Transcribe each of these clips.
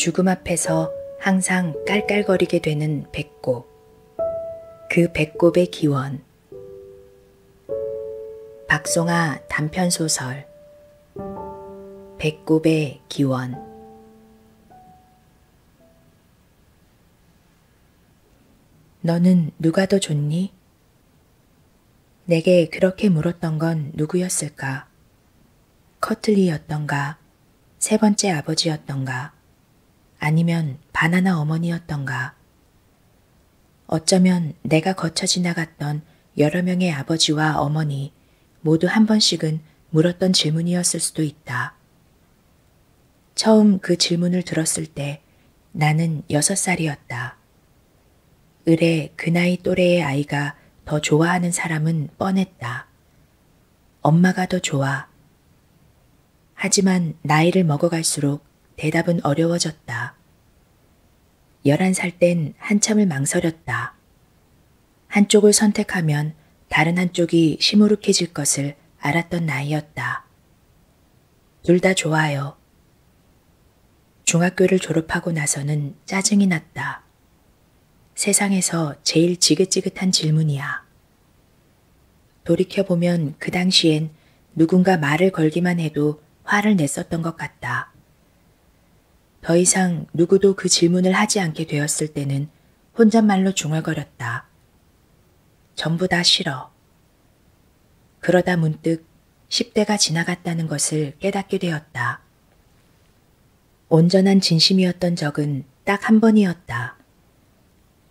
죽음 앞에서 항상 깔깔거리게 되는 배꼽. 그 배꼽의 기원. 박송아 단편소설. 배꼽의 기원. 너는 누가 더 좋니? 내게 그렇게 물었던 건 누구였을까? 커틀리였던가? 세 번째 아버지였던가? 아니면 바나나 어머니였던가? 어쩌면 내가 거쳐 지나갔던 여러 명의 아버지와 어머니 모두 한 번씩은 물었던 질문이었을 수도 있다. 처음 그 질문을 들었을 때 나는 6살이었다. 을에 그 나이 또래의 아이가 더 좋아하는 사람은 뻔했다. 엄마가 더 좋아. 하지만 나이를 먹어갈수록 대답은 어려워졌다. 11살 땐 한참을 망설였다. 한쪽을 선택하면 다른 한쪽이 시무룩해질 것을 알았던 나이였다. 둘 다 좋아요. 중학교를 졸업하고 나서는 짜증이 났다. 세상에서 제일 지긋지긋한 질문이야. 돌이켜보면 그 당시엔 누군가 말을 걸기만 해도 화를 냈었던 것 같다. 더 이상 누구도 그 질문을 하지 않게 되었을 때는 혼잣말로 중얼거렸다. 전부 다 싫어. 그러다 문득 10대가 지나갔다는 것을 깨닫게 되었다. 온전한 진심이었던 적은 딱 한 번이었다.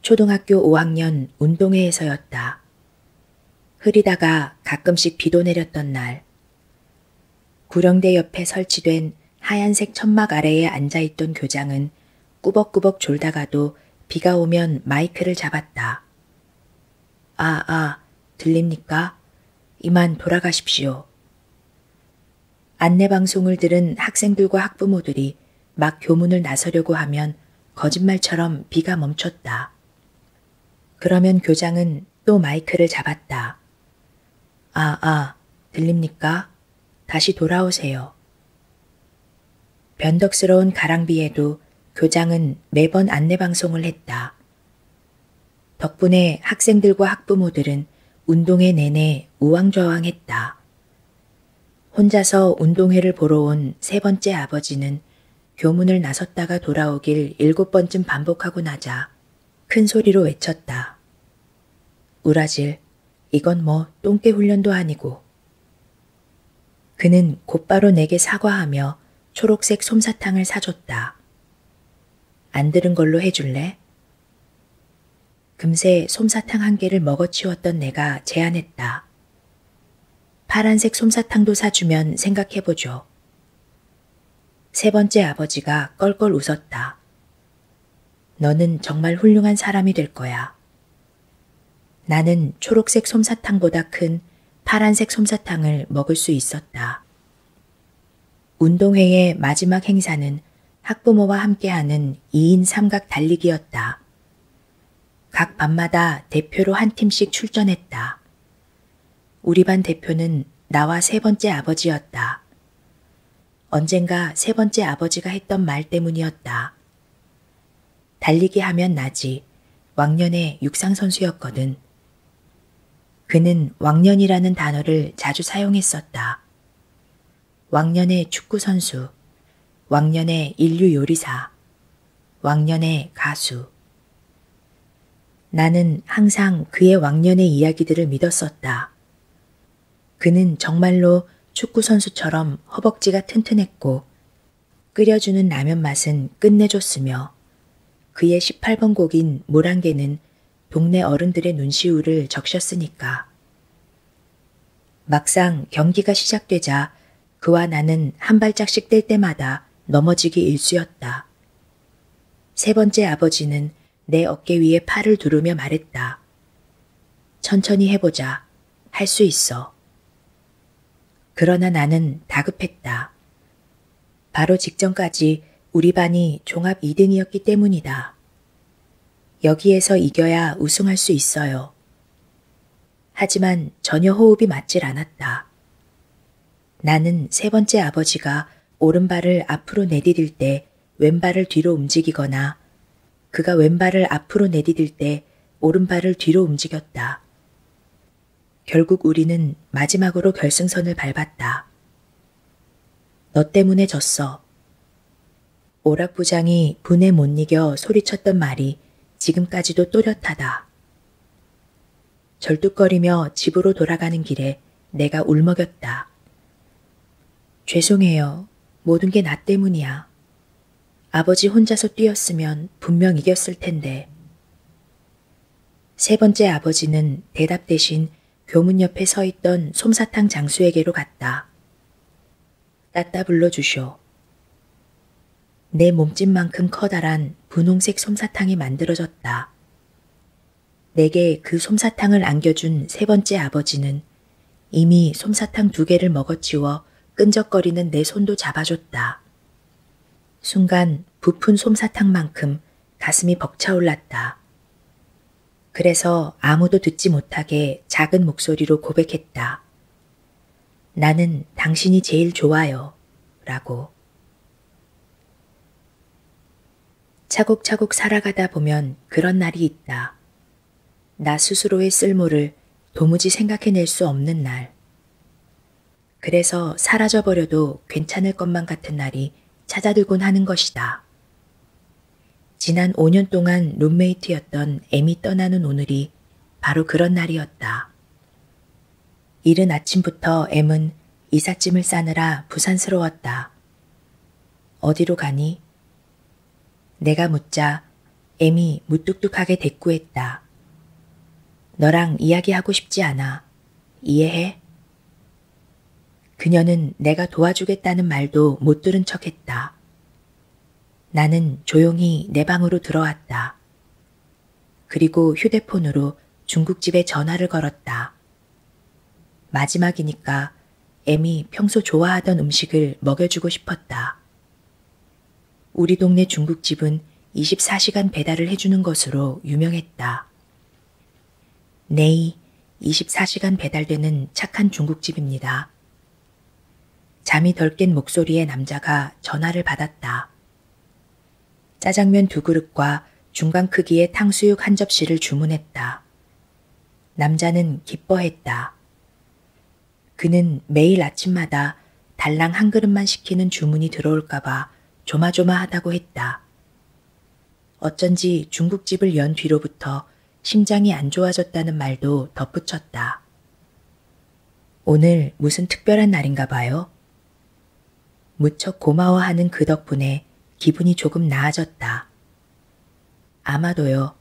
초등학교 5학년 운동회에서였다. 흐리다가 가끔씩 비도 내렸던 날. 구령대 옆에 설치된 하얀색 천막 아래에 앉아있던 교장은 꾸벅꾸벅 졸다가도 비가 오면 마이크를 잡았다. 들립니까? 이만 돌아가십시오. 안내방송을 들은 학생들과 학부모들이 막 교문을 나서려고 하면 거짓말처럼 비가 멈췄다. 그러면 교장은 또 마이크를 잡았다. 들립니까? 다시 돌아오세요. 변덕스러운 가랑비에도 교장은 매번 안내방송을 했다. 덕분에 학생들과 학부모들은 운동회 내내 우왕좌왕했다. 혼자서 운동회를 보러 온 세 번째 아버지는 교문을 나섰다가 돌아오길 7번쯤 반복하고 나자 큰 소리로 외쳤다. 우라질, 이건 뭐 똥개 훈련도 아니고. 그는 곧바로 내게 사과하며 초록색 솜사탕을 사줬다. 안 들은 걸로 해줄래? 금세 솜사탕 1개를 먹어치웠던 내가 제안했다. 파란색 솜사탕도 사주면 생각해보죠. 세 번째 아버지가 껄껄 웃었다. 너는 정말 훌륭한 사람이 될 거야. 나는 초록색 솜사탕보다 큰 파란색 솜사탕을 먹을 수 있었다. 운동회의 마지막 행사는 학부모와 함께하는 2인 삼각 달리기였다. 각 반마다 대표로 한 팀씩 출전했다. 우리 반 대표는 나와 세 번째 아버지였다. 언젠가 세 번째 아버지가 했던 말 때문이었다. 달리기 하면 나지. 왕년의 육상선수였거든. 그는 왕년이라는 단어를 자주 사용했었다. 왕년의 축구선수, 왕년의 인류 요리사, 왕년의 가수. 나는 항상 그의 왕년의 이야기들을 믿었었다. 그는 정말로 축구선수처럼 허벅지가 튼튼했고 끓여주는 라면 맛은 끝내줬으며 그의 18번 곡인 물안개는 동네 어른들의 눈시울을 적셨으니까. 막상 경기가 시작되자 그와 나는 한 발짝씩 뗄 때마다 넘어지기 일쑤였다. 세 번째 아버지는 내 어깨 위에 팔을 두르며 말했다. 천천히 해보자. 할 수 있어. 그러나 나는 다급했다. 바로 직전까지 우리 반이 종합 2등이었기 때문이다. 여기에서 이겨야 우승할 수 있어요. 하지만 전혀 호흡이 맞질 않았다. 나는 세 번째 아버지가 오른발을 앞으로 내디딜 때 왼발을 뒤로 움직이거나 그가 왼발을 앞으로 내디딜 때 오른발을 뒤로 움직였다. 결국 우리는 마지막으로 결승선을 밟았다. 너 때문에 졌어. 오락부장이 분에 못 이겨 소리쳤던 말이 지금까지도 또렷하다. 절뚝거리며 집으로 돌아가는 길에 내가 울먹였다. 죄송해요. 모든 게 나 때문이야. 아버지 혼자서 뛰었으면 분명 이겼을 텐데. 세 번째 아버지는 대답 대신 교문 옆에 서 있던 솜사탕 장수에게로 갔다. 따따 불러주쇼. 내 몸집만큼 커다란 분홍색 솜사탕이 만들어졌다. 내게 그 솜사탕을 안겨준 세 번째 아버지는 이미 솜사탕 2개를 먹어치워 끈적거리는 내 손도 잡아줬다. 순간 부푼 솜사탕만큼 가슴이 벅차올랐다. 그래서 아무도 듣지 못하게 작은 목소리로 고백했다. 나는 당신이 제일 좋아요. 라고. 차곡차곡 살아가다 보면 그런 날이 있다. 나 스스로의 쓸모를 도무지 생각해낼 수 없는 날. 그래서 사라져버려도 괜찮을 것만 같은 날이 찾아들곤 하는 것이다. 지난 5년 동안 룸메이트였던 M이 떠나는 오늘이 바로 그런 날이었다. 이른 아침부터 M은 이삿짐을 싸느라 부산스러웠다. 어디로 가니? 내가 묻자 M이 무뚝뚝하게 대꾸했다. 너랑 이야기하고 싶지 않아. 이해해? 그녀는 내가 도와주겠다는 말도 못 들은 척했다. 나는 조용히 내 방으로 들어왔다. 그리고 휴대폰으로 중국집에 전화를 걸었다. 마지막이니까 M이 평소 좋아하던 음식을 먹여주고 싶었다. 우리 동네 중국집은 24시간 배달을 해주는 것으로 유명했다. 네이 24시간 배달되는 착한 중국집입니다. 잠이 덜 깬 목소리의 남자가 전화를 받았다. 짜장면 2그릇과 중간 크기의 탕수육 1접시를 주문했다. 남자는 기뻐했다. 그는 매일 아침마다 달랑 1그릇만 시키는 주문이 들어올까봐 조마조마하다고 했다. 어쩐지 중국집을 연 뒤로부터 심장이 안 좋아졌다는 말도 덧붙였다. 오늘 무슨 특별한 날인가 봐요? 무척 고마워하는 그 덕분에 기분이 조금 나아졌다. 아마도요.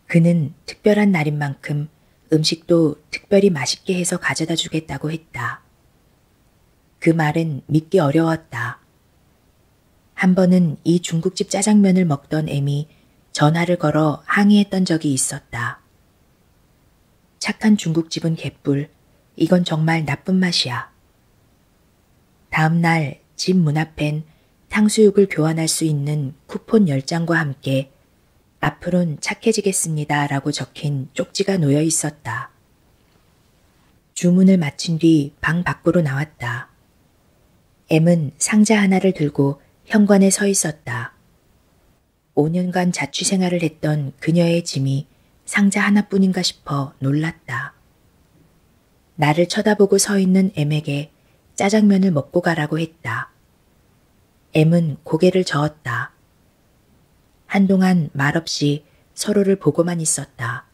그는 특별한 날인 만큼 음식도 특별히 맛있게 해서 가져다 주겠다고 했다. 그 말은 믿기 어려웠다. 한 번은 이 중국집 짜장면을 먹던 M이 전화를 걸어 항의했던 적이 있었다. 착한 중국집은 개뿔, 이건 정말 나쁜 맛이야. 다음 날 집 문 앞엔 탕수육을 교환할 수 있는 쿠폰 10장과 함께 앞으론 착해지겠습니다 라고 적힌 쪽지가 놓여 있었다. 주문을 마친 뒤 방 밖으로 나왔다. M은 상자 하나를 들고 현관에 서 있었다. 5년간 자취생활을 했던 그녀의 짐이 상자 하나뿐인가 싶어 놀랐다. 나를 쳐다보고 서 있는 M에게 짜장면을 먹고 가라고 했다. M은 고개를 저었다. 한동안 말없이 서로를 보고만 있었다.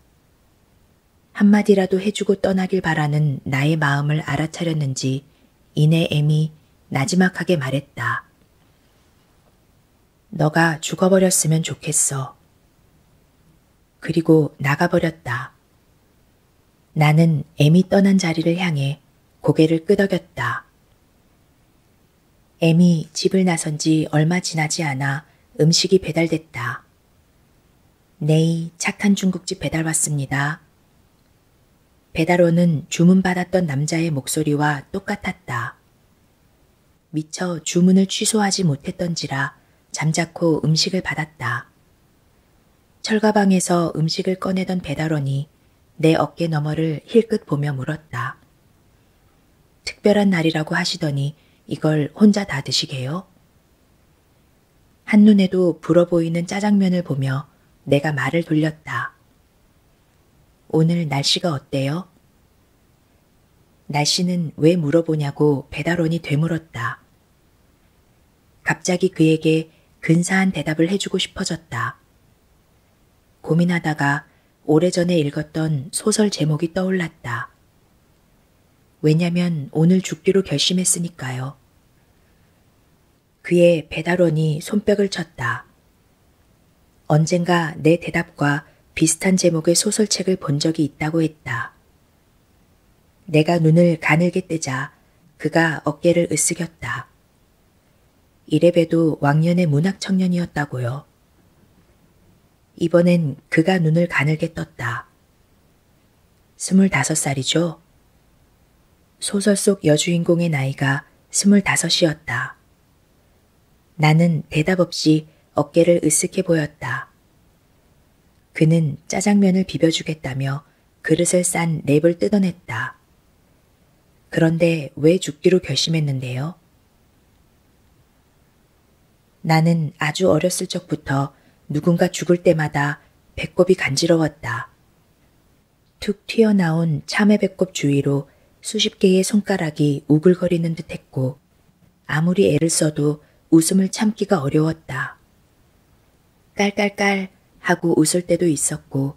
한마디라도 해주고 떠나길 바라는 나의 마음을 알아차렸는지 이내 M이 나지막하게 말했다. 너가 죽어버렸으면 좋겠어. 그리고 나가버렸다. 나는 M이 떠난 자리를 향해 고개를 끄덕였다. M이 집을 나선 지 얼마 지나지 않아 음식이 배달됐다. 네이 착한 중국집 배달 왔습니다. 배달원은 주문받았던 남자의 목소리와 똑같았다. 미처 주문을 취소하지 못했던지라 잠자코 음식을 받았다. 철가방에서 음식을 꺼내던 배달원이 내 어깨 너머를 힐끗 보며 물었다. 특별한 날이라고 하시더니 이걸 혼자 다 드시게요? 한눈에도 불어 보이는 짜장면을 보며 내가 말을 돌렸다. 오늘 날씨가 어때요? 날씨는 왜 물어보냐고 배달원이 되물었다. 갑자기 그에게 근사한 대답을 해주고 싶어졌다. 고민하다가 오래전에 읽었던 소설 제목이 떠올랐다. 왜냐면 오늘 죽기로 결심했으니까요. 그의 배달원이 손뼉을 쳤다. 언젠가 내 대답과 비슷한 제목의 소설책을 본 적이 있다고 했다. 내가 눈을 가늘게 뜨자 그가 어깨를 으쓱였다. 이래봬도 왕년의 문학 청년이었다고요. 이번엔 그가 눈을 가늘게 떴다. 25살이죠? 소설 속 여주인공의 나이가 25이었다. 나는 대답 없이 어깨를 으쓱해 보였다. 그는 짜장면을 비벼주겠다며 그릇을 싼 랩을 뜯어냈다. 그런데 왜 죽기로 결심했는데요? 나는 아주 어렸을 적부터 누군가 죽을 때마다 배꼽이 간지러웠다. 툭 튀어나온 참외 배꼽 주위로 수십 개의 손가락이 우글거리는 듯했고 아무리 애를 써도 웃음을 참기가 어려웠다. 깔깔깔 하고 웃을 때도 있었고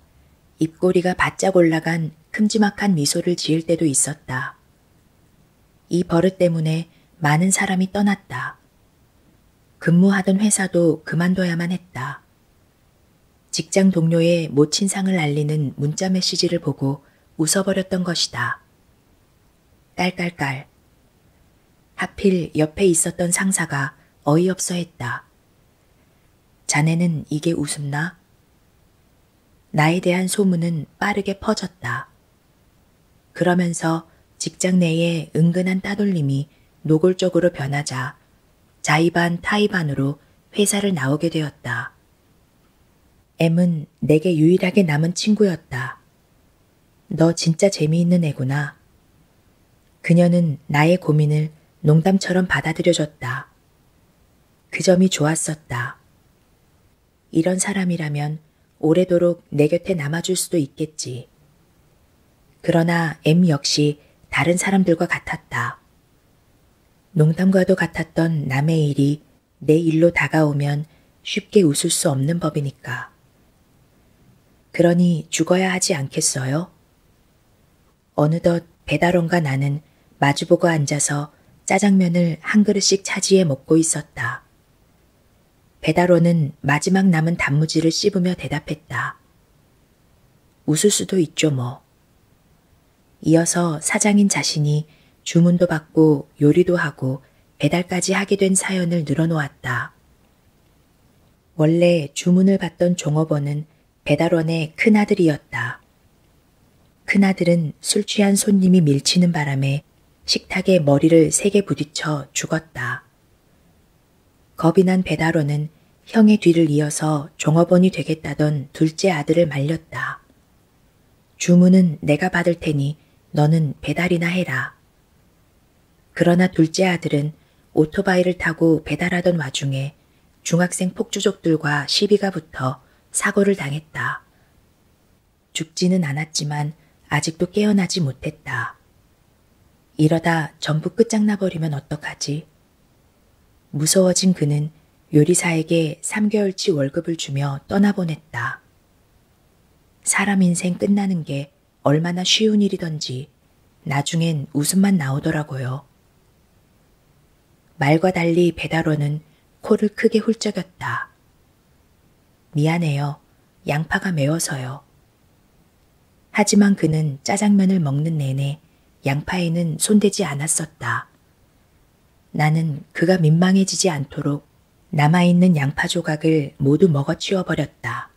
입꼬리가 바짝 올라간 큼지막한 미소를 지을 때도 있었다. 이 버릇 때문에 많은 사람이 떠났다. 근무하던 회사도 그만둬야만 했다. 직장 동료의 모친상을 알리는 문자 메시지를 보고 웃어버렸던 것이다. 깔깔깔. 하필 옆에 있었던 상사가 어이없어 했다. 자네는 이게 웃음나? 나에 대한 소문은 빠르게 퍼졌다. 그러면서 직장 내에 은근한 따돌림이 노골적으로 변하자 자의반 타의반으로 회사를 나오게 되었다. M은 내게 유일하게 남은 친구였다. 너 진짜 재미있는 애구나. 그녀는 나의 고민을 농담처럼 받아들여줬다. 그 점이 좋았었다. 이런 사람이라면 오래도록 내 곁에 남아줄 수도 있겠지. 그러나 M 역시 다른 사람들과 같았다. 농담과도 같았던 남의 일이 내 일로 다가오면 쉽게 웃을 수 없는 법이니까. 그러니 죽어야 하지 않겠어요? 어느덧 배달원과 나는 마주보고 앉아서 짜장면을 한 그릇씩 차지해 먹고 있었다. 배달원은 마지막 남은 단무지를 씹으며 대답했다. 웃을 수도 있죠 뭐. 이어서 사장인 자신이 주문도 받고 요리도 하고 배달까지 하게 된 사연을 늘어놓았다. 원래 주문을 받던 종업원은 배달원의 큰아들이었다. 큰아들은 술 취한 손님이 밀치는 바람에 식탁에 머리를 세게 부딪혀 죽었다. 겁이 난 배달원은 형의 뒤를 이어서 종업원이 되겠다던 둘째 아들을 말렸다. 주문은 내가 받을 테니 너는 배달이나 해라. 그러나 둘째 아들은 오토바이를 타고 배달하던 와중에 중학생 폭주족들과 시비가 붙어 사고를 당했다. 죽지는 않았지만 아직도 깨어나지 못했다. 이러다 전부 끝장나버리면 어떡하지? 무서워진 그는 요리사에게 3개월치 월급을 주며 떠나보냈다. 사람 인생 끝나는 게 얼마나 쉬운 일이던지 나중엔 웃음만 나오더라고요. 말과 달리 배달원은 코를 크게 훌쩍였다. 미안해요. 양파가 매워서요. 하지만 그는 짜장면을 먹는 내내 양파에는 손대지 않았었다. 나는 그가 민망해지지 않도록 남아있는 양파 조각을 모두 먹어치워버렸다.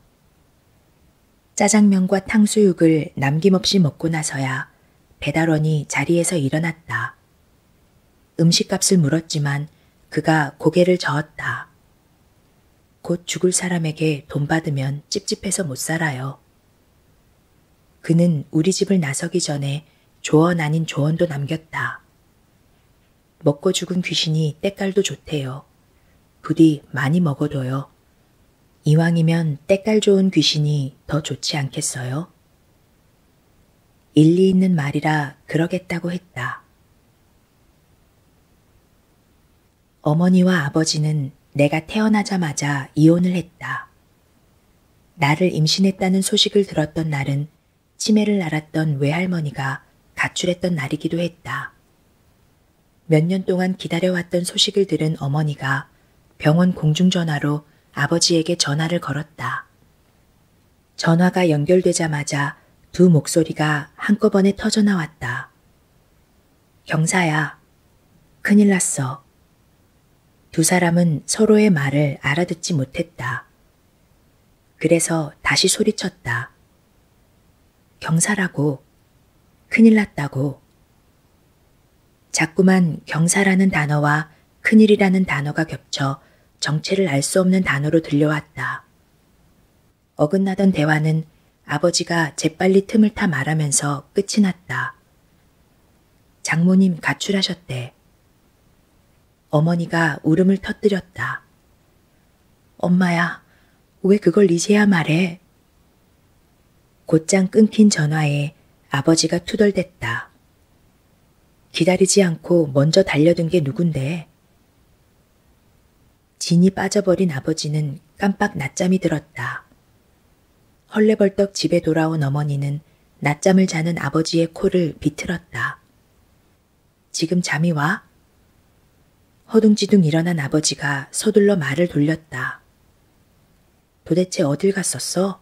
짜장면과 탕수육을 남김없이 먹고 나서야 배달원이 자리에서 일어났다. 음식값을 물었지만 그가 고개를 저었다. 곧 죽을 사람에게 돈 받으면 찝찝해서 못 살아요. 그는 우리 집을 나서기 전에 조언 아닌 조언도 남겼다. 먹고 죽은 귀신이 때깔도 좋대요. 부디 많이 먹어둬요. 이왕이면 때깔 좋은 귀신이 더 좋지 않겠어요? 일리 있는 말이라 그러겠다고 했다. 어머니와 아버지는 내가 태어나자마자 이혼을 했다. 나를 임신했다는 소식을 들었던 날은 치매를 앓았던 외할머니가 가출했던 날이기도 했다. 몇 년 동안 기다려왔던 소식을 들은 어머니가 병원 공중전화로 아버지에게 전화를 걸었다. 전화가 연결되자마자 두 목소리가 한꺼번에 터져나왔다. 경사야, 큰일 났어. 두 사람은 서로의 말을 알아듣지 못했다. 그래서 다시 소리쳤다. 경사라고, 큰일 났다고. 자꾸만 경사라는 단어와 큰일이라는 단어가 겹쳐 정체를 알 수 없는 단어로 들려왔다. 어긋나던 대화는 아버지가 재빨리 틈을 타 말하면서 끝이 났다. 장모님 가출하셨대. 어머니가 울음을 터뜨렸다. 엄마야, 왜 그걸 이제야 말해? 곧장 끊긴 전화에 아버지가 투덜댔다. 기다리지 않고 먼저 달려든 게 누군데? 진이 빠져버린 아버지는 깜빡 낮잠이 들었다. 헐레벌떡 집에 돌아온 어머니는 낮잠을 자는 아버지의 코를 비틀었다. 지금 잠이 와? 허둥지둥 일어난 아버지가 서둘러 말을 돌렸다. 도대체 어딜 갔었어?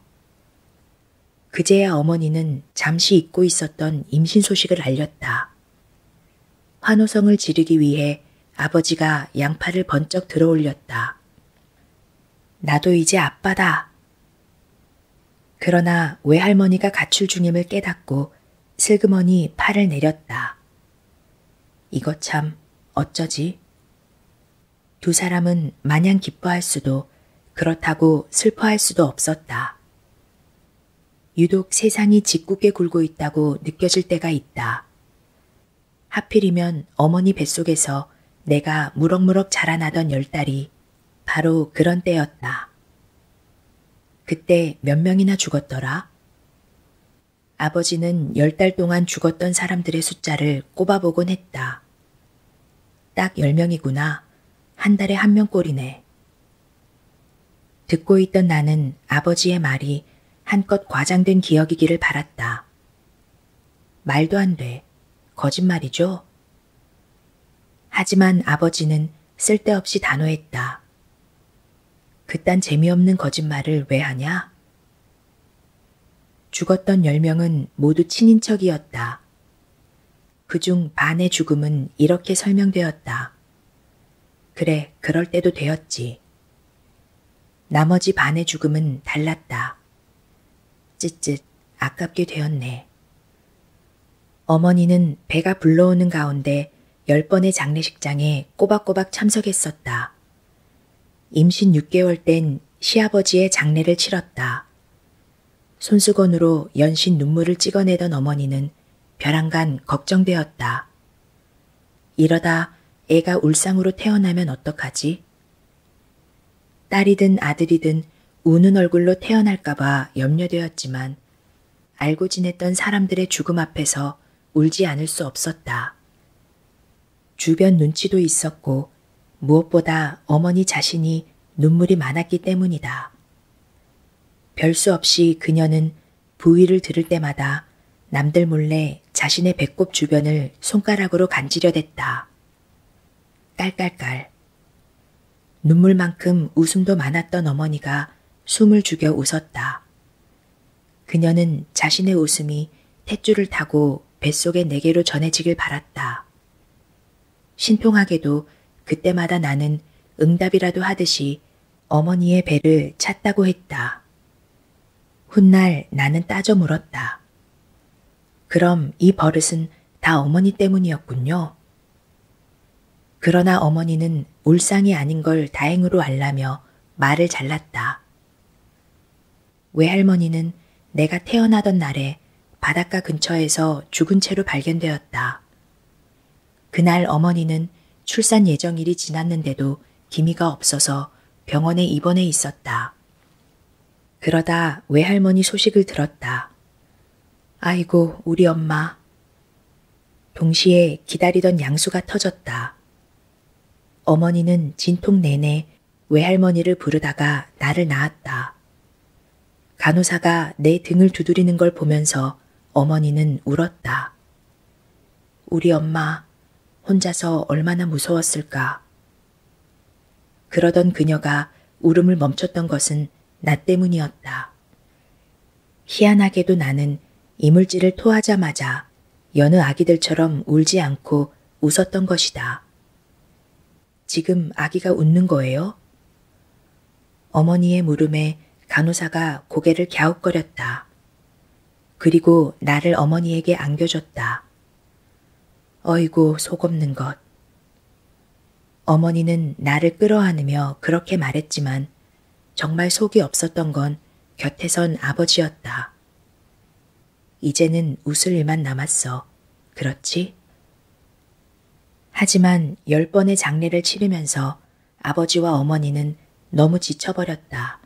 그제야 어머니는 잠시 잊고 있었던 임신 소식을 알렸다. 환호성을 지르기 위해 아버지가 양팔을 번쩍 들어올렸다. 나도 이제 아빠다. 그러나 외할머니가 가출 중임을 깨닫고 슬그머니 팔을 내렸다. 이거 참 어쩌지? 두 사람은 마냥 기뻐할 수도 그렇다고 슬퍼할 수도 없었다. 유독 세상이 짓궂게 굴고 있다고 느껴질 때가 있다. 하필이면 어머니 뱃속에서 내가 무럭무럭 자라나던 10달이 바로 그런 때였다. 그때 몇 명이나 죽었더라? 아버지는 10달 동안 죽었던 사람들의 숫자를 꼽아보곤 했다. 딱 10명이구나. 한 달에 1명 꼴이네. 듣고 있던 나는 아버지의 말이 한껏 과장된 기억이기를 바랐다. 말도 안 돼. 거짓말이죠? 하지만 아버지는 쓸데없이 단호했다. 그딴 재미없는 거짓말을 왜 하냐? 죽었던 10명은 모두 친인척이었다. 그중 반의 죽음은 이렇게 설명되었다. 그래, 그럴 때도 되었지. 나머지 반의 죽음은 달랐다. 쯧쯧, 아깝게 되었네. 어머니는 배가 불러오는 가운데 10번의 장례식장에 꼬박꼬박 참석했었다. 임신 6개월 땐 시아버지의 장례를 치렀다. 손수건으로 연신 눈물을 찍어내던 어머니는 벼랑간 걱정되었다. 이러다 애가 울상으로 태어나면 어떡하지? 딸이든 아들이든 우는 얼굴로 태어날까봐 염려되었지만 알고 지냈던 사람들의 죽음 앞에서 울지 않을 수 없었다. 주변 눈치도 있었고 무엇보다 어머니 자신이 눈물이 많았기 때문이다. 별 수 없이 그녀는 부위를 들을 때마다 남들 몰래 자신의 배꼽 주변을 손가락으로 간지려댔다. 깔깔깔. 눈물만큼 웃음도 많았던 어머니가 숨을 죽여 웃었다. 그녀는 자신의 웃음이 탯줄을 타고 뱃속의 내게로 전해지길 바랐다. 신통하게도 그때마다 나는 응답이라도 하듯이 어머니의 배를 찼다고 했다. 훗날 나는 따져 물었다. 그럼 이 버릇은 다 어머니 때문이었군요. 그러나 어머니는 울상이 아닌 걸 다행으로 알라며 말을 잘랐다. 외할머니는 내가 태어나던 날에 바닷가 근처에서 죽은 채로 발견되었다. 그날 어머니는 출산 예정일이 지났는데도 기미가 없어서 병원에 입원해 있었다. 그러다 외할머니 소식을 들었다. 아이고, 우리 엄마. 동시에 기다리던 양수가 터졌다. 어머니는 진통 내내 외할머니를 부르다가 나를 낳았다. 간호사가 내 등을 두드리는 걸 보면서 어머니는 울었다. 우리 엄마 혼자서 얼마나 무서웠을까. 그러던 그녀가 울음을 멈췄던 것은 나 때문이었다. 희한하게도 나는 이물질을 토하자마자 여느 아기들처럼 울지 않고 웃었던 것이다. 지금 아기가 웃는 거예요? 어머니의 물음에 간호사가 고개를 갸웃거렸다. 그리고 나를 어머니에게 안겨줬다. 어이구, 속 없는 것. 어머니는 나를 끌어안으며 그렇게 말했지만 정말 속이 없었던 건 곁에선 아버지였다. 이제는 웃을 일만 남았어. 그렇지? 하지만 10번의 장례를 치르면서 아버지와 어머니는 너무 지쳐버렸다.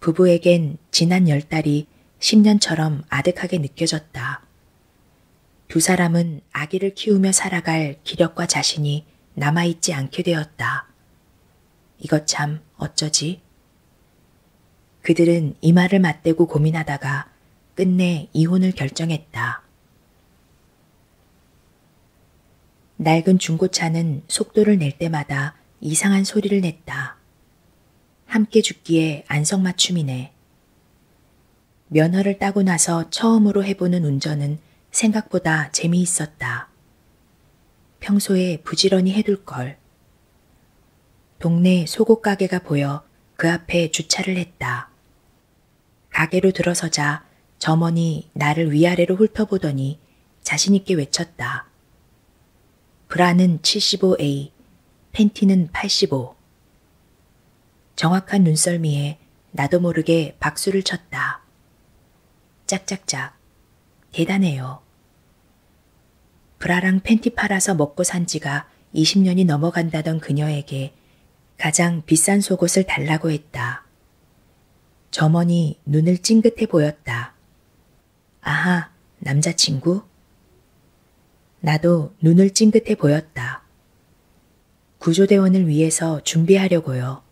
부부에겐 지난 10달이 10년처럼 아득하게 느껴졌다. 두 사람은 아기를 키우며 살아갈 기력과 자신이 남아있지 않게 되었다. 이것 참 어쩌지? 그들은 이 말을 맞대고 고민하다가 끝내 이혼을 결정했다. 낡은 중고차는 속도를 낼 때마다 이상한 소리를 냈다. 함께 죽기에 안성맞춤이네. 면허를 따고 나서 처음으로 해보는 운전은 생각보다 재미있었다. 평소에 부지런히 해둘 걸. 동네 속옷 가게가 보여 그 앞에 주차를 했다. 가게로 들어서자 점원이 나를 위아래로 훑어보더니 자신있게 외쳤다. 브라는 75A, 팬티는 85. 정확한 눈썰미에 나도 모르게 박수를 쳤다. 짝짝짝. 대단해요. 브라랑 팬티 팔아서 먹고 산 지가 20년이 넘어간다던 그녀에게 가장 비싼 속옷을 달라고 했다. 점원이 눈을 찡긋해 보였다. 아하, 남자친구? 나도 눈을 찡긋해 보였다. 구조대원을 위해서 준비하려고요.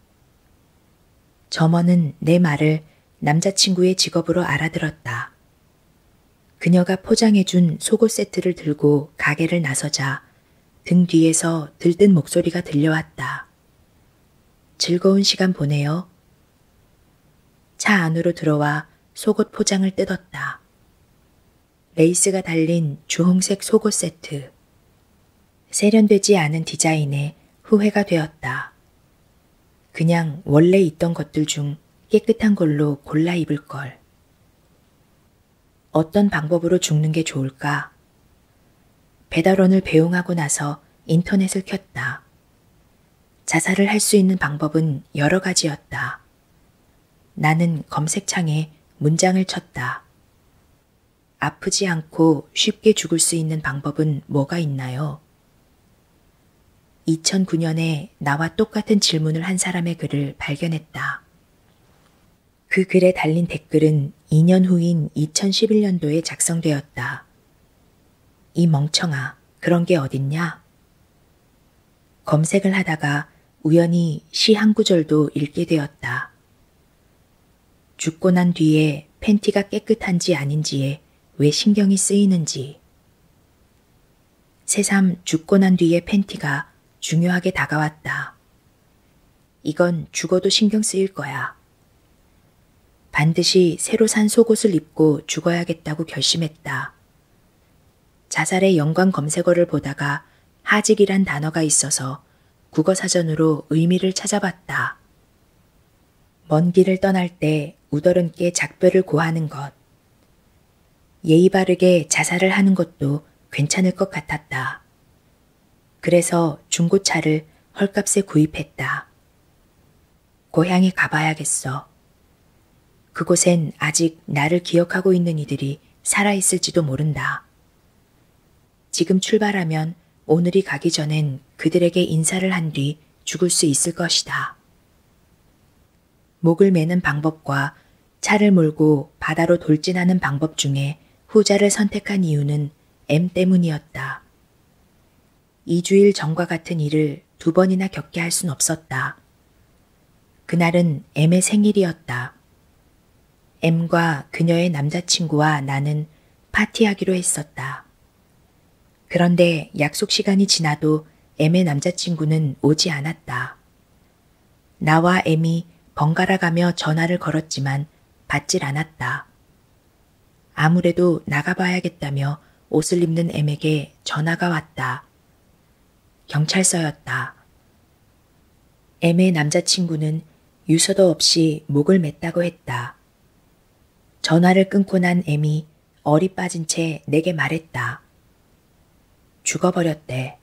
점원은 내 말을 남자친구의 직업으로 알아들었다. 그녀가 포장해준 속옷 세트를 들고 가게를 나서자 등 뒤에서 들뜬 목소리가 들려왔다. 즐거운 시간 보내요. 차 안으로 들어와 속옷 포장을 뜯었다. 레이스가 달린 주홍색 속옷 세트. 세련되지 않은 디자인에 후회가 되었다. 그냥 원래 있던 것들 중 깨끗한 걸로 골라 입을 걸. 어떤 방법으로 죽는 게 좋을까? 배달원을 배웅하고 나서 인터넷을 켰다. 자살을 할 수 있는 방법은 여러 가지였다. 나는 검색창에 문장을 쳤다. 아프지 않고 쉽게 죽을 수 있는 방법은 뭐가 있나요? 2009년에 나와 똑같은 질문을 한 사람의 글을 발견했다. 그 글에 달린 댓글은 2년 후인 2011년도에 작성되었다. 이 멍청아, 그런 게 어딨냐? 검색을 하다가 우연히 시 한 구절도 읽게 되었다. 죽고 난 뒤에 팬티가 깨끗한지 아닌지에 왜 신경이 쓰이는지. 새삼 죽고 난 뒤에 팬티가 중요하게 다가왔다. 이건 죽어도 신경 쓰일 거야. 반드시 새로 산 속옷을 입고 죽어야겠다고 결심했다. 자살의 연관 검색어를 보다가 하직이란 단어가 있어서 국어사전으로 의미를 찾아봤다. 먼 길을 떠날 때 우더른께 작별을 고하는 것. 예의 바르게 자살을 하는 것도 괜찮을 것 같았다. 그래서 중고차를 헐값에 구입했다. 고향에 가봐야겠어. 그곳엔 아직 나를 기억하고 있는 이들이 살아있을지도 모른다. 지금 출발하면 오늘이 가기 전엔 그들에게 인사를 한 뒤 죽을 수 있을 것이다. 목을 매는 방법과 차를 몰고 바다로 돌진하는 방법 중에 후자를 선택한 이유는 M 때문이었다. 2주일 전과 같은 일을 2번이나 겪게 할 순 없었다. 그날은 M의 생일이었다. M과 그녀의 남자친구와 나는 파티하기로 했었다. 그런데 약속 시간이 지나도 M의 남자친구는 오지 않았다. 나와 M이 번갈아 가며 전화를 걸었지만 받질 않았다. 아무래도 나가봐야겠다며 옷을 입는 M에게 전화가 왔다. 경찰서였다. M의 남자친구는 유서도 없이 목을 맸다고 했다. 전화를 끊고 난 M이 얼이 빠진 채 내게 말했다. 죽어버렸대.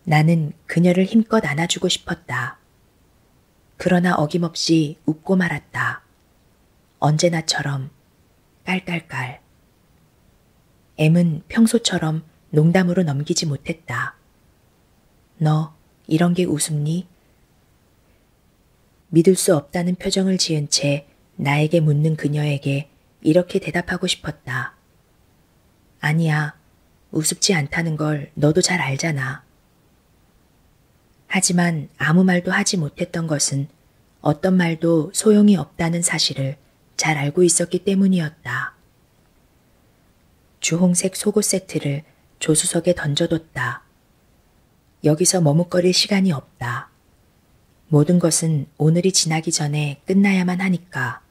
나는 그녀를 힘껏 안아주고 싶었다. 그러나 어김없이 웃고 말았다. 언제나처럼 깔깔깔. M은 평소처럼 농담으로 넘기지 못했다. 너 이런 게 웃음니? 믿을 수 없다는 표정을 지은 채 나에게 묻는 그녀에게 이렇게 대답하고 싶었다. 아니야, 우습지 않다는 걸 너도 잘 알잖아. 하지만 아무 말도 하지 못했던 것은 어떤 말도 소용이 없다는 사실을 잘 알고 있었기 때문이었다. 주홍색 속옷 세트를 조수석에 던져뒀다. 여기서 머뭇거릴 시간이 없다. 모든 것은 오늘이 지나기 전에 끝나야만 하니까.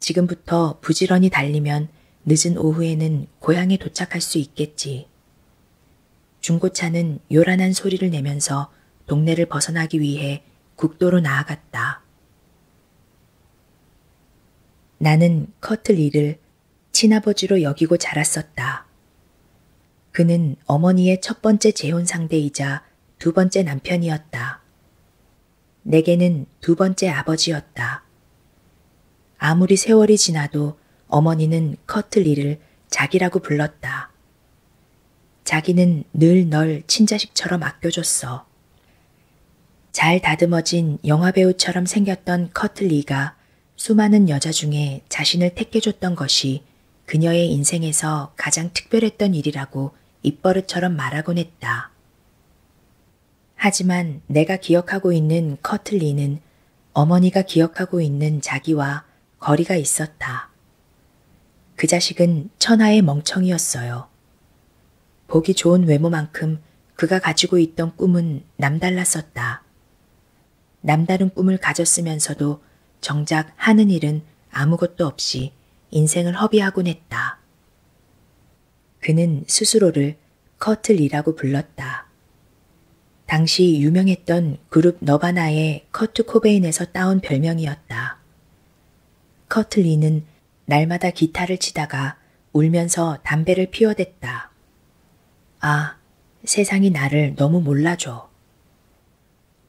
지금부터 부지런히 달리면 늦은 오후에는 고향에 도착할 수 있겠지. 중고차는 요란한 소리를 내면서 동네를 벗어나기 위해 국도로 나아갔다. 나는 커틀 리를 친아버지로 여기고 자랐었다. 그는 어머니의 첫 번째 재혼 상대이자 2번째 남편이었다. 내게는 2번째 아버지였다. 아무리 세월이 지나도 어머니는 커틀 리를 자기라고 불렀다. 자기는 늘 널 친자식처럼 아껴줬어. 잘 다듬어진 영화배우처럼 생겼던 커틀 리가 수많은 여자 중에 자신을 택해줬던 것이 그녀의 인생에서 가장 특별했던 일이라고 입버릇처럼 말하곤 했다. 하지만 내가 기억하고 있는 커틀 리는 어머니가 기억하고 있는 자기와 거리가 있었다. 그 자식은 천하의 멍청이였어요. 보기 좋은 외모만큼 그가 가지고 있던 꿈은 남달랐었다. 남다른 꿈을 가졌으면서도 정작 하는 일은 아무것도 없이 인생을 허비하곤 했다. 그는 스스로를 커틀 리라고 불렀다. 당시 유명했던 그룹 너바나의 커트 코베인에서 따온 별명이었다. 커틀 리는 날마다 기타를 치다가 울면서 담배를 피워댔다. 아, 세상이 나를 너무 몰라줘.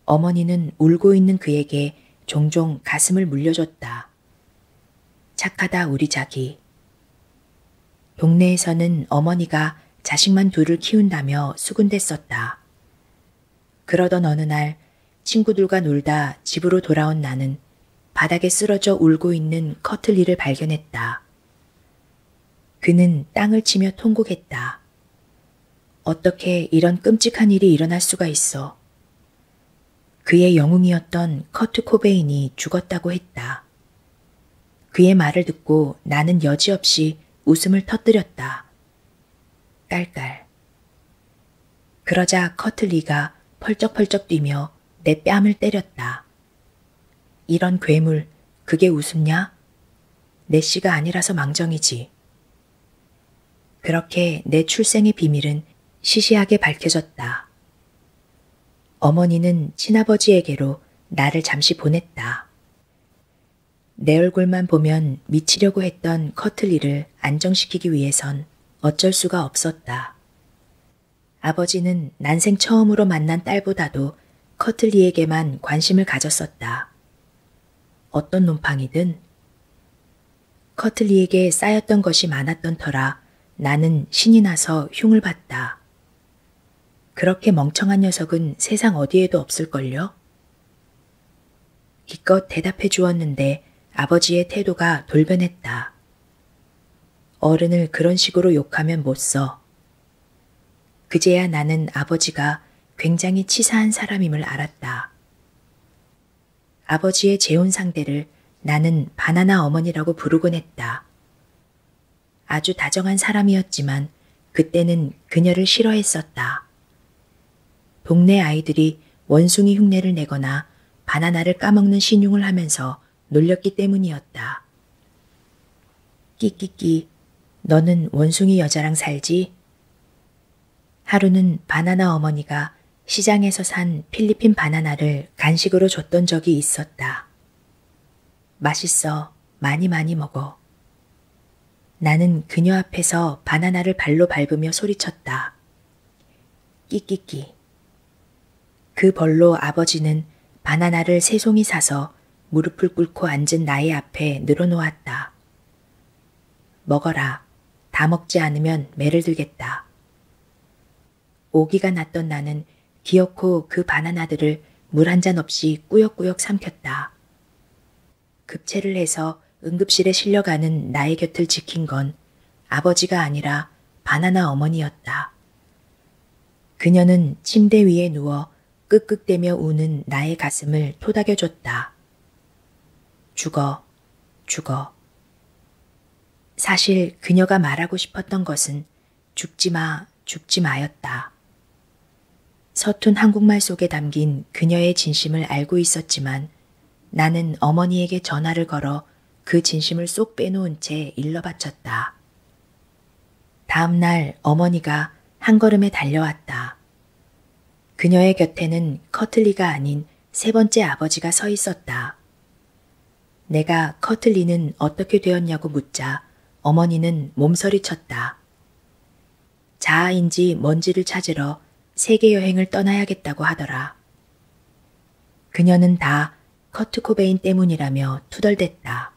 어머니는 울고 있는 그에게 종종 가슴을 물려줬다. 착하다 우리 자기. 동네에서는 어머니가 자식만 둘을 키운다며 수군댔었다. 그러던 어느 날 친구들과 놀다 집으로 돌아온 나는 바닥에 쓰러져 울고 있는 커틀 리를 발견했다. 그는 땅을 치며 통곡했다. 어떻게 이런 끔찍한 일이 일어날 수가 있어. 그의 영웅이었던 커트 코베인이 죽었다고 했다. 그의 말을 듣고 나는 여지없이 웃음을 터뜨렸다. 깔깔. 그러자 커틀 리가 펄쩍펄쩍 뛰며 내 뺨을 때렸다. 이런 괴물, 그게 웃음냐? 내 씨가 아니라서 망정이지. 그렇게 내 출생의 비밀은 시시하게 밝혀졌다. 어머니는 친아버지에게로 나를 잠시 보냈다. 내 얼굴만 보면 미치려고 했던 커틀 리를 안정시키기 위해선 어쩔 수가 없었다. 아버지는 난생 처음으로 만난 딸보다도 커틀 리에게만 관심을 가졌었다. 어떤 놈팡이든 커틀 리에게 쌓였던 것이 많았던 터라 나는 신이 나서 흉을 봤다. 그렇게 멍청한 녀석은 세상 어디에도 없을걸요? 기껏 대답해 주었는데 아버지의 태도가 돌변했다. 어른을 그런 식으로 욕하면 못 써. 그제야 나는 아버지가 굉장히 치사한 사람임을 알았다. 아버지의 재혼 상대를 나는 바나나 어머니라고 부르곤 했다. 아주 다정한 사람이었지만 그때는 그녀를 싫어했었다. 동네 아이들이 원숭이 흉내를 내거나 바나나를 까먹는 신용을 하면서 놀렸기 때문이었다. 끼끼끼, 너는 원숭이 여자랑 살지? 하루는 바나나 어머니가 시장에서 산 필리핀 바나나를 간식으로 줬던 적이 있었다. 맛있어. 많이 먹어. 나는 그녀 앞에서 바나나를 발로 밟으며 소리쳤다. 끼끼끼. 그 벌로 아버지는 바나나를 세 송이 사서 무릎을 꿇고 앉은 나의 앞에 늘어놓았다. 먹어라. 다 먹지 않으면 매를 들겠다. 오기가 났던 나는 기어코 그 바나나들을 물 한 잔 없이 꾸역꾸역 삼켰다. 급체를 해서 응급실에 실려가는 나의 곁을 지킨 건 아버지가 아니라 바나나 어머니였다. 그녀는 침대 위에 누워 끄끄대며 우는 나의 가슴을 토닥여줬다. 죽어, 죽어. 사실 그녀가 말하고 싶었던 것은 죽지 마, 죽지 마였다. 서툰 한국말 속에 담긴 그녀의 진심을 알고 있었지만 나는 어머니에게 전화를 걸어 그 진심을 쏙 빼놓은 채 일러 바쳤다. 다음 날 어머니가 한 걸음에 달려왔다. 그녀의 곁에는 커틀리가 아닌 세 번째 아버지가 서 있었다. 내가 커틀리는 어떻게 되었냐고 묻자 어머니는 몸서리쳤다. 자아인지 뭔지를 찾으러 세계 여행을 떠나야겠다고 하더라. 그녀는 다 커트 코베인 때문이라며 투덜댔다.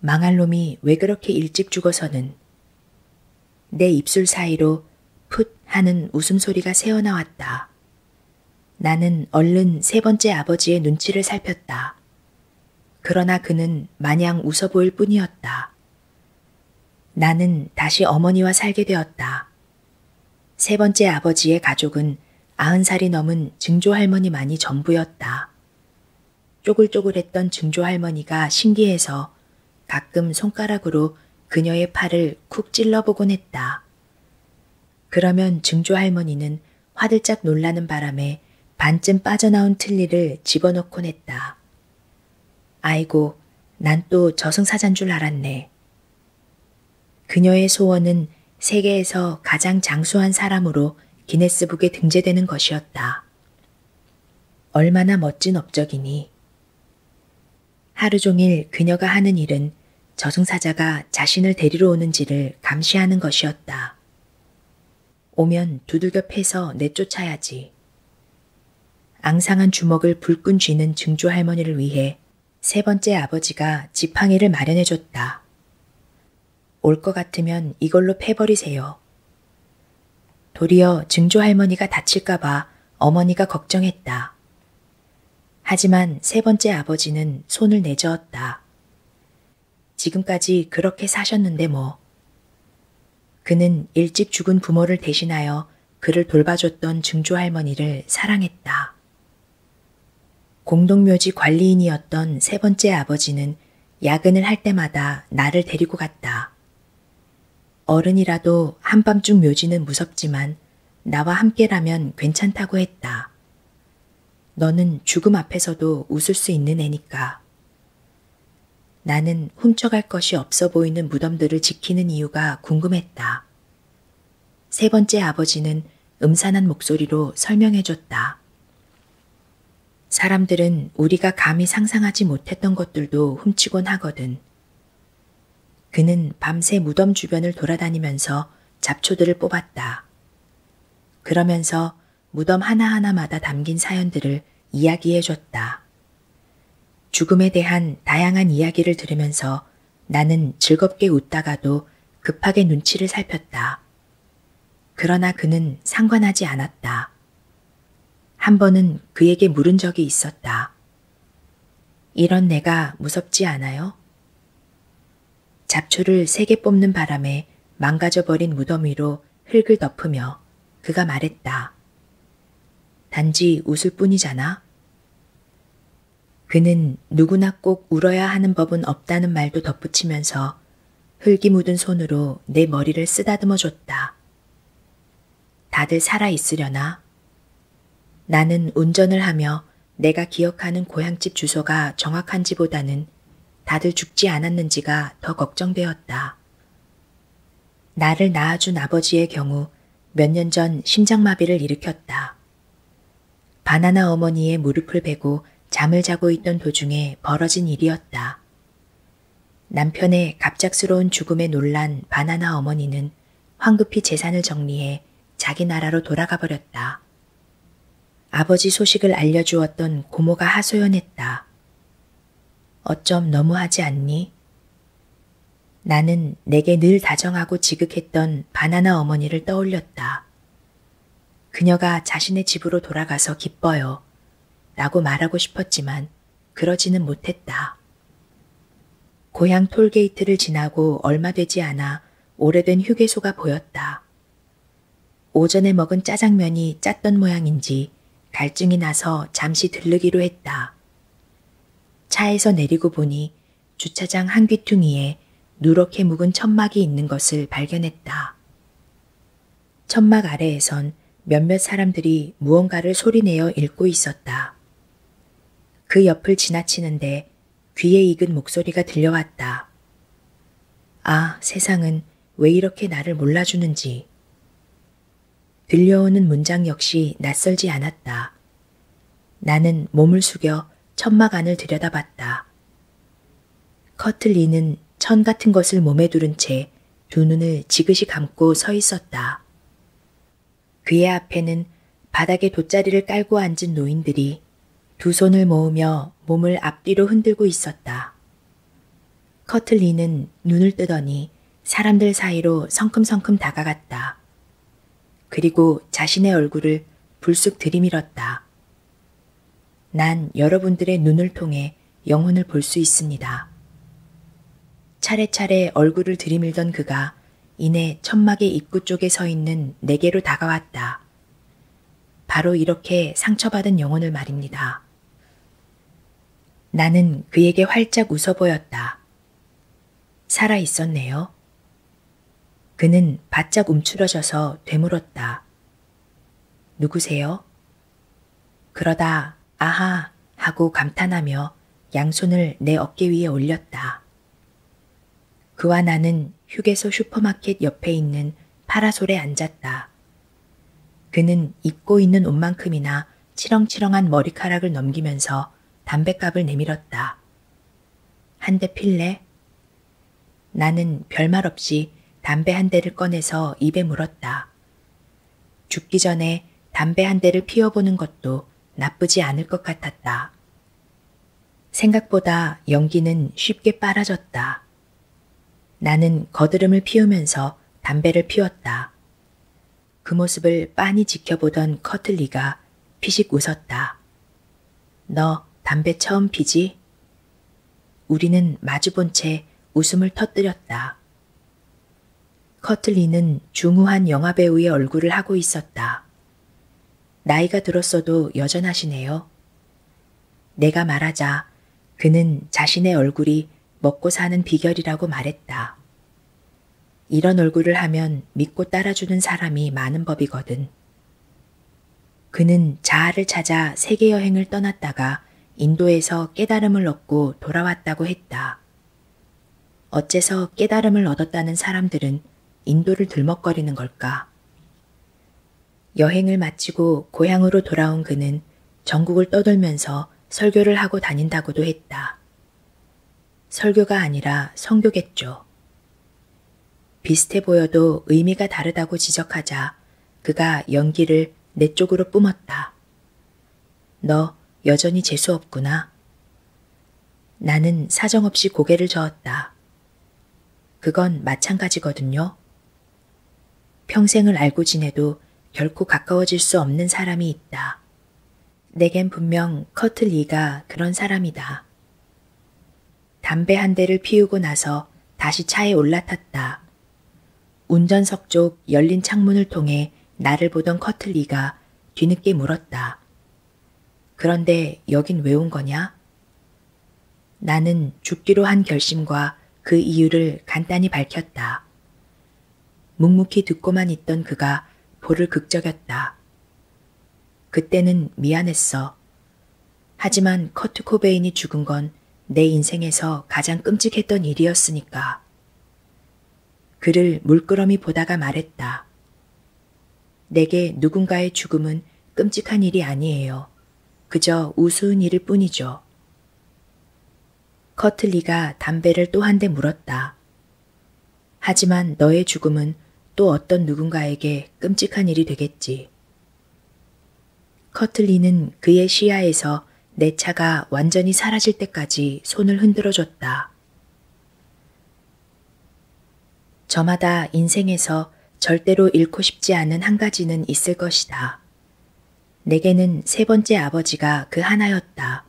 망할 놈이 왜 그렇게 일찍 죽어서는. 내 입술 사이로 풋 하는 웃음소리가 새어나왔다. 나는 얼른 세 번째 아버지의 눈치를 살폈다. 그러나 그는 마냥 웃어 보일 뿐이었다. 나는 다시 어머니와 살게 되었다. 세 번째 아버지의 가족은 90살이 넘은 증조할머니만이 전부였다. 쪼글쪼글했던 증조할머니가 신기해서 가끔 손가락으로 그녀의 팔을 쿡 찔러보곤 했다. 그러면 증조할머니는 화들짝 놀라는 바람에 반쯤 빠져나온 틀니를 집어넣곤 했다. 아이고, 난 또 저승사자인 줄 알았네. 그녀의 소원은 세계에서 가장 장수한 사람으로 기네스북에 등재되는 것이었다. 얼마나 멋진 업적이니. 하루 종일 그녀가 하는 일은 저승사자가 자신을 데리러 오는지를 감시하는 것이었다. 오면 두들겨 패서 내쫓아야지. 앙상한 주먹을 불끈 쥐는 증조할머니를 위해 세 번째 아버지가 지팡이를 마련해줬다. 올 것 같으면 이걸로 패버리세요. 도리어 증조할머니가 다칠까봐 어머니가 걱정했다. 하지만 세 번째 아버지는 손을 내저었다. 지금까지 그렇게 사셨는데 뭐. 그는 일찍 죽은 부모를 대신하여 그를 돌봐줬던 증조할머니를 사랑했다. 공동묘지 관리인이었던 세 번째 아버지는 야근을 할 때마다 나를 데리고 갔다. 어른이라도 한밤중 묘지는 무섭지만 나와 함께라면 괜찮다고 했다. 너는 죽음 앞에서도 웃을 수 있는 애니까. 나는 훔쳐갈 것이 없어 보이는 무덤들을 지키는 이유가 궁금했다. 세 번째 아버지는 음산한 목소리로 설명해줬다. 사람들은 우리가 감히 상상하지 못했던 것들도 훔치곤 하거든. 그는 밤새 무덤 주변을 돌아다니면서 잡초들을 뽑았다. 그러면서 무덤 하나하나마다 담긴 사연들을 이야기해줬다. 죽음에 대한 다양한 이야기를 들으면서 나는 즐겁게 웃다가도 급하게 눈치를 살폈다. 그러나 그는 상관하지 않았다. 한 번은 그에게 물은 적이 있었다. 이런 내가 무섭지 않아요? 잡초를 3개 뽑는 바람에 망가져버린 무덤 위로 흙을 덮으며 그가 말했다. 단지 웃을 뿐이잖아. 그는 누구나 꼭 울어야 하는 법은 없다는 말도 덧붙이면서 흙이 묻은 손으로 내 머리를 쓰다듬어 줬다. 다들 살아있으려나? 나는 운전을 하며 내가 기억하는 고향집 주소가 정확한지보다는 다들 죽지 않았는지가 더 걱정되었다. 나를 낳아준 아버지의 경우 몇 년 전 심장마비를 일으켰다. 바나나 어머니의 무릎을 베고 잠을 자고 있던 도중에 벌어진 일이었다. 남편의 갑작스러운 죽음에 놀란 바나나 어머니는 황급히 재산을 정리해 자기 나라로 돌아가 버렸다. 아버지 소식을 알려주었던 고모가 하소연했다. 어쩜 너무하지 않니? 나는 내게 늘 다정하고 지극했던 바나나 어머니를 떠올렸다. 그녀가 자신의 집으로 돌아가서 기뻐요. 라고 말하고 싶었지만 그러지는 못했다. 고향 톨게이트를 지나고 얼마 되지 않아 오래된 휴게소가 보였다. 오전에 먹은 짜장면이 짰던 모양인지 갈증이 나서 잠시 들르기로 했다. 차에서 내리고 보니 주차장 한 귀퉁이에 누렇게 묵은 천막이 있는 것을 발견했다. 천막 아래에선 몇몇 사람들이 무언가를 소리내어 읽고 있었다. 그 옆을 지나치는데 귀에 익은 목소리가 들려왔다. 아, 세상은 왜 이렇게 나를 몰라주는지. 들려오는 문장 역시 낯설지 않았다. 나는 몸을 숙여 천막 안을 들여다봤다. 커틀리는 천 같은 것을 몸에 두른 채 두 눈을 지그시 감고 서 있었다. 그의 앞에는 바닥에 돗자리를 깔고 앉은 노인들이 두 손을 모으며 몸을 앞뒤로 흔들고 있었다. 커틀리는 눈을 뜨더니 사람들 사이로 성큼성큼 다가갔다. 그리고 자신의 얼굴을 불쑥 들이밀었다. 난 여러분들의 눈을 통해 영혼을 볼 수 있습니다. 차례차례 얼굴을 들이밀던 그가 이내 천막의 입구 쪽에 서 있는 내게로 다가왔다. 바로 이렇게 상처받은 영혼을 말입니다. 나는 그에게 활짝 웃어 보였다. 살아 있었네요. 그는 바짝 움츠러져서 되물었다. 누구세요? 그러다 아하 하고 감탄하며 양손을 내 어깨 위에 올렸다. 그와 나는 휴게소 슈퍼마켓 옆에 있는 파라솔에 앉았다. 그는 입고 있는 옷만큼이나 치렁치렁한 머리카락을 넘기면서 담뱃갑을 내밀었다. 한 대 필래? 나는 별말 없이 담배 한 대를 꺼내서 입에 물었다. 죽기 전에 담배 한 대를 피워보는 것도 나쁘지 않을 것 같았다. 생각보다 연기는 쉽게 빨아졌다. 나는 거드름을 피우면서 담배를 피웠다. 그 모습을 빤히 지켜보던 커틀리가 피식 웃었다. 너 담배 처음 피지? 우리는 마주본 채 웃음을 터뜨렸다. 커틀리는 중후한 영화배우의 얼굴을 하고 있었다. 나이가 들었어도 여전하시네요. 내가 말하자 그는 자신의 얼굴이 먹고 사는 비결이라고 말했다. 이런 얼굴을 하면 믿고 따라주는 사람이 많은 법이거든. 그는 자아를 찾아 세계 여행을 떠났다가 인도에서 깨달음을 얻고 돌아왔다고 했다. 어째서 깨달음을 얻었다는 사람들은 인도를 들먹거리는 걸까? 여행을 마치고 고향으로 돌아온 그는 전국을 떠돌면서 설교를 하고 다닌다고도 했다. 설교가 아니라 성교겠죠. 비슷해 보여도 의미가 다르다고 지적하자 그가 연기를 내 쪽으로 뿜었다. 너 여전히 재수 없구나. 나는 사정없이 고개를 저었다. 그건 마찬가지거든요. 평생을 알고 지내도 결코 가까워질 수 없는 사람이 있다. 내겐 분명 커트 리가 그런 사람이다. 담배 한 대를 피우고 나서 다시 차에 올라탔다. 운전석 쪽 열린 창문을 통해 나를 보던 커트 리가 뒤늦게 물었다. 그런데 여긴 왜 온 거냐? 나는 죽기로 한 결심과 그 이유를 간단히 밝혔다. 묵묵히 듣고만 있던 그가 볼을 극적였다. 그때는 미안했어. 하지만 커트 코베인이 죽은 건 내 인생에서 가장 끔찍했던 일이었으니까. 그를 물끄러미 보다가 말했다. 내게 누군가의 죽음은 끔찍한 일이 아니에요. 그저 우스운 일일 뿐이죠. 커틀리가 담배를 또 한 대 물었다. 하지만 너의 죽음은 또 어떤 누군가에게 끔찍한 일이 되겠지. 커틀리는 그의 시야에서 내 차가 완전히 사라질 때까지 손을 흔들어줬다. 저마다 인생에서 절대로 잃고 싶지 않은 한 가지는 있을 것이다. 내게는 세 번째 아버지가 그 하나였다.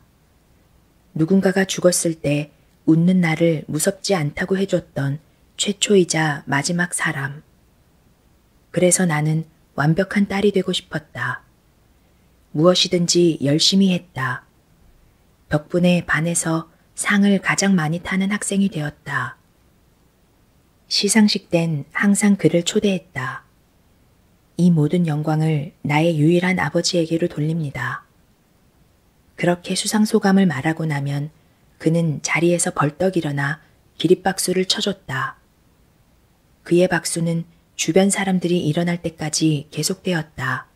누군가가 죽었을 때 웃는 나를 무섭지 않다고 해줬던 최초이자 마지막 사람. 그래서 나는 완벽한 딸이 되고 싶었다. 무엇이든지 열심히 했다. 덕분에 반에서 상을 가장 많이 타는 학생이 되었다. 시상식 땐 항상 그를 초대했다. 이 모든 영광을 나의 유일한 아버지에게로 돌립니다. 그렇게 수상소감을 말하고 나면 그는 자리에서 벌떡 일어나 기립박수를 쳐줬다. 그의 박수는 주변 사람들이 일어날 때까지 계속되었다.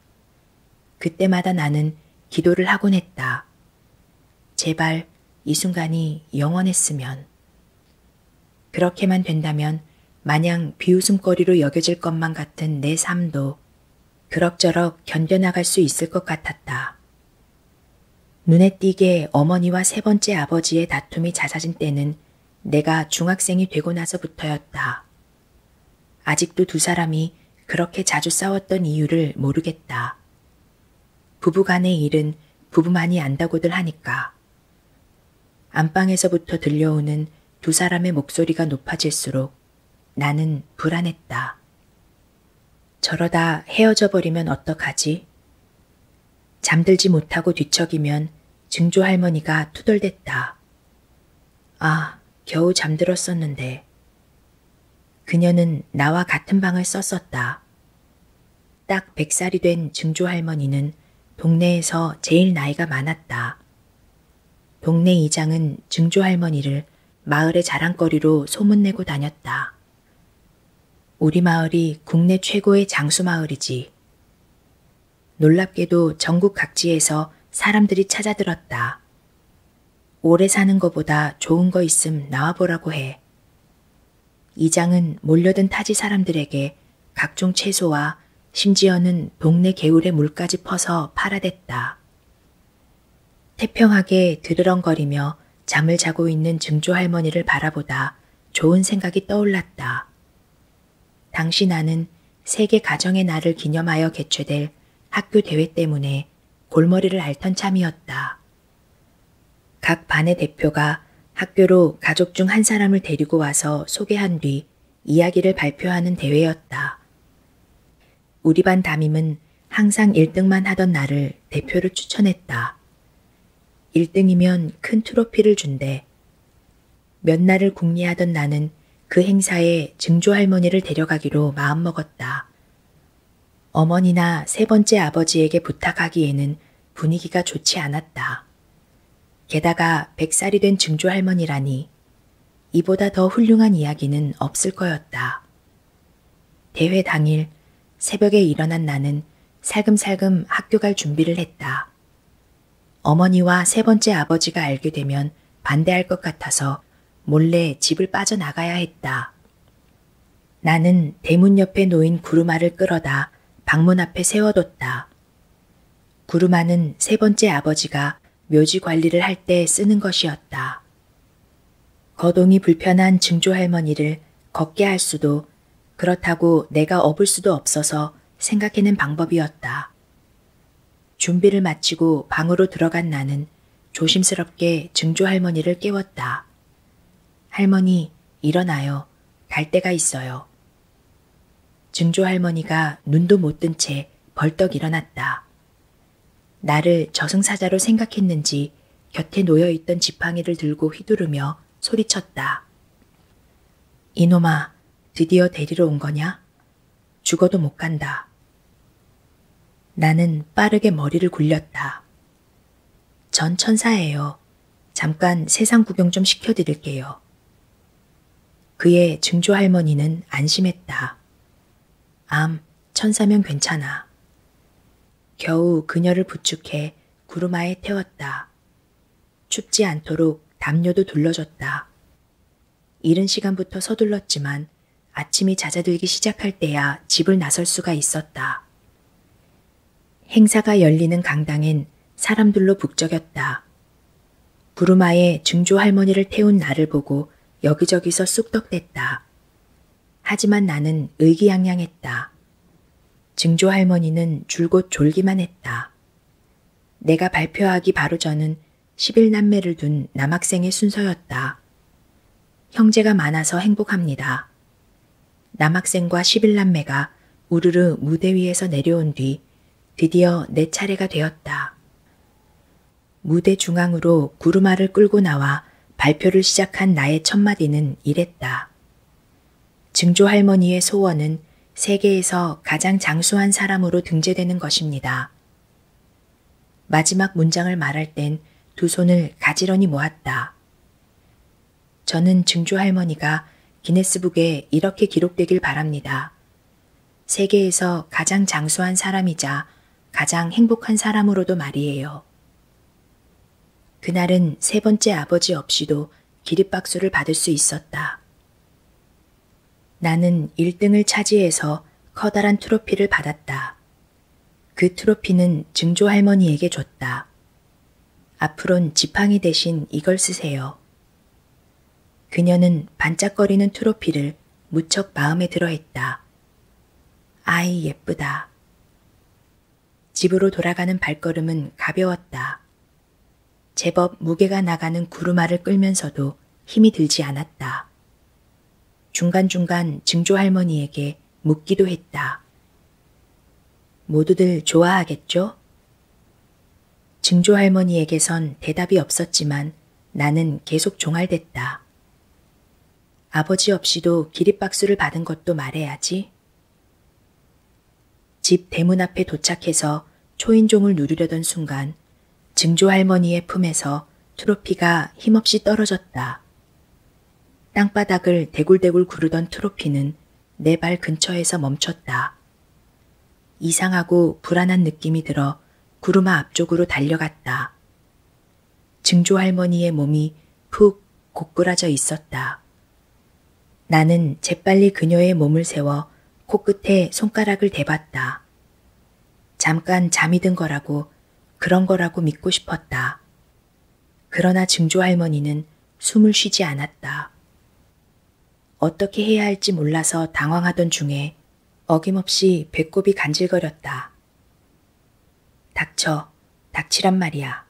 그때마다 나는 기도를 하곤 했다. 제발 이 순간이 영원했으면. 그렇게만 된다면 마냥 비웃음거리로 여겨질 것만 같은 내 삶도 그럭저럭 견뎌나갈 수 있을 것 같았다. 눈에 띄게 어머니와 세 번째 아버지의 다툼이 잦아진 때는 내가 중학생이 되고 나서부터였다. 아직도 두 사람이 그렇게 자주 싸웠던 이유를 모르겠다. 부부간의 일은 부부만이 안다고들 하니까. 안방에서부터 들려오는 두 사람의 목소리가 높아질수록 나는 불안했다. 저러다 헤어져 버리면 어떡하지? 잠들지 못하고 뒤척이면 증조 할머니가 투덜댔다. 아, 겨우 잠들었었는데. 그녀는 나와 같은 방을 썼었다. 딱 100살이 된 증조 할머니는 동네에서 제일 나이가 많았다. 동네 이장은 증조 할머니를 마을의 자랑거리로 소문내고 다녔다. 우리 마을이 국내 최고의 장수 마을이지. 놀랍게도 전국 각지에서 사람들이 찾아들었다. 오래 사는 것보다 좋은 거 있음 나와보라고 해. 이장은 몰려든 타지 사람들에게 각종 채소와 심지어는 동네 개울의 물까지 퍼서 팔아댔다. 태평하게 드르렁거리며 잠을 자고 있는 증조 할머니를 바라보다 좋은 생각이 떠올랐다. 당시 나는 세계 가정의 날을 기념하여 개최될 학교 대회 때문에 골머리를 앓던 참이었다. 각 반의 대표가 학교로 가족 중 한 사람을 데리고 와서 소개한 뒤 이야기를 발표하는 대회였다. 우리 반 담임은 항상 1등만 하던 나를 대표로 추천했다. 1등이면 큰 트로피를 준대. 몇 날을 궁리하던 나는 그 행사에 증조 할머니를 데려가기로 마음먹었다. 어머니나 세 번째 아버지에게 부탁하기에는 분위기가 좋지 않았다. 게다가 100살이 된 증조 할머니라니 이보다 더 훌륭한 이야기는 없을 거였다. 대회 당일 새벽에 일어난 나는 살금살금 학교 갈 준비를 했다. 어머니와 세 번째 아버지가 알게 되면 반대할 것 같아서 몰래 집을 빠져나가야 했다. 나는 대문 옆에 놓인 구루마를 끌어다 방문 앞에 세워뒀다. 구루마는 세 번째 아버지가 묘지 관리를 할 때 쓰는 것이었다. 거동이 불편한 증조 할머니를 걷게 할 수도 그렇다고 내가 업을 수도 없어서 생각해낸 방법이었다. 준비를 마치고 방으로 들어간 나는 조심스럽게 증조 할머니를 깨웠다. 할머니, 일어나요. 갈 데가 있어요. 증조 할머니가 눈도 못 뜬 채 벌떡 일어났다. 나를 저승사자로 생각했는지 곁에 놓여있던 지팡이를 들고 휘두르며 소리쳤다. 이놈아, 드디어 데리러 온 거냐? 죽어도 못 간다. 나는 빠르게 머리를 굴렸다. 전 천사예요. 잠깐 세상 구경 좀 시켜드릴게요. 그의 증조 할머니는 안심했다. 천사면 괜찮아. 겨우 그녀를 부축해 구루마에 태웠다. 춥지 않도록 담요도 둘러줬다. 이른 시간부터 서둘렀지만 아침이 잦아들기 시작할 때야 집을 나설 수가 있었다. 행사가 열리는 강당엔 사람들로 북적였다. 구루마에 증조 할머니를 태운 나를 보고 여기저기서 쑥덕댔다. 하지만 나는 의기양양했다. 증조 할머니는 줄곧 졸기만 했다. 내가 발표하기 바로 전은 11남매를 둔 남학생의 순서였다. 형제가 많아서 행복합니다. 남학생과 11남매가 우르르 무대 위에서 내려온 뒤 드디어 내 차례가 되었다. 무대 중앙으로 구루마를 끌고 나와 발표를 시작한 나의 첫 마디는 이랬다. 증조 할머니의 소원은 세계에서 가장 장수한 사람으로 등재되는 것입니다. 마지막 문장을 말할 땐 두 손을 가지런히 모았다. 저는 증조 할머니가 기네스북에 이렇게 기록되길 바랍니다. 세계에서 가장 장수한 사람이자 가장 행복한 사람으로도 말이에요. 그날은 세 번째 아버지 없이도 기립박수를 받을 수 있었다. 나는 1등을 차지해서 커다란 트로피를 받았다. 그 트로피는 증조 할머니에게 줬다. 앞으론 지팡이 대신 이걸 쓰세요. 그녀는 반짝거리는 트로피를 무척 마음에 들어 했다. 아이 예쁘다. 집으로 돌아가는 발걸음은 가벼웠다. 제법 무게가 나가는 구루마를 끌면서도 힘이 들지 않았다. 중간중간 증조 할머니에게 묻기도 했다. 모두들 좋아하겠죠? 증조 할머니에게선 대답이 없었지만 나는 계속 종알댔다. 아버지 없이도 기립박수를 받은 것도 말해야지. 집 대문 앞에 도착해서 초인종을 누르려던 순간 증조 할머니의 품에서 트로피가 힘없이 떨어졌다. 땅바닥을 대굴대굴 구르던 트로피는 내 발 근처에서 멈췄다. 이상하고 불안한 느낌이 들어 구루마 앞쪽으로 달려갔다. 증조 할머니의 몸이 푹 고꾸라져 있었다. 나는 재빨리 그녀의 몸을 세워 코끝에 손가락을 대봤다. 잠깐 잠이 든 거라고, 그런 거라고 믿고 싶었다. 그러나 증조 할머니는 숨을 쉬지 않았다. 어떻게 해야 할지 몰라서 당황하던 중에 어김없이 배꼽이 간질거렸다. 닥쳐, 닥치란 말이야.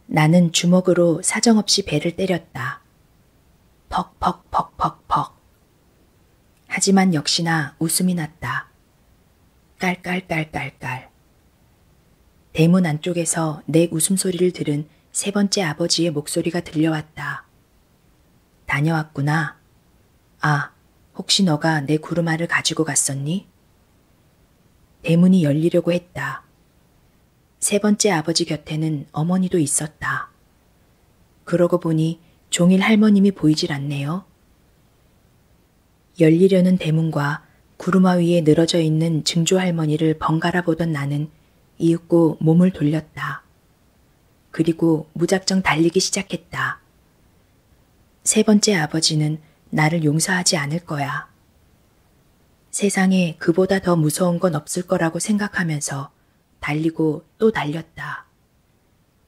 나는 주먹으로 사정없이 배를 때렸다. 퍽퍽퍽퍽퍽. 하지만 역시나 웃음이 났다. 깔깔깔깔깔. 대문 안쪽에서 내 웃음소리를 들은 세 번째 아버지의 목소리가 들려왔다. 다녀왔구나. 아, 혹시 너가 내 구루마를 가지고 갔었니? 대문이 열리려고 했다. 세 번째 아버지 곁에는 어머니도 있었다. 그러고 보니 종일 할머님이 보이질 않네요. 열리려는 대문과 구루마 위에 늘어져 있는 증조 할머니를 번갈아 보던 나는 이윽고 몸을 돌렸다. 그리고 무작정 달리기 시작했다. 세 번째 아버지는 나를 용서하지 않을 거야. 세상에 그보다 더 무서운 건 없을 거라고 생각하면서 달리고 또 달렸다.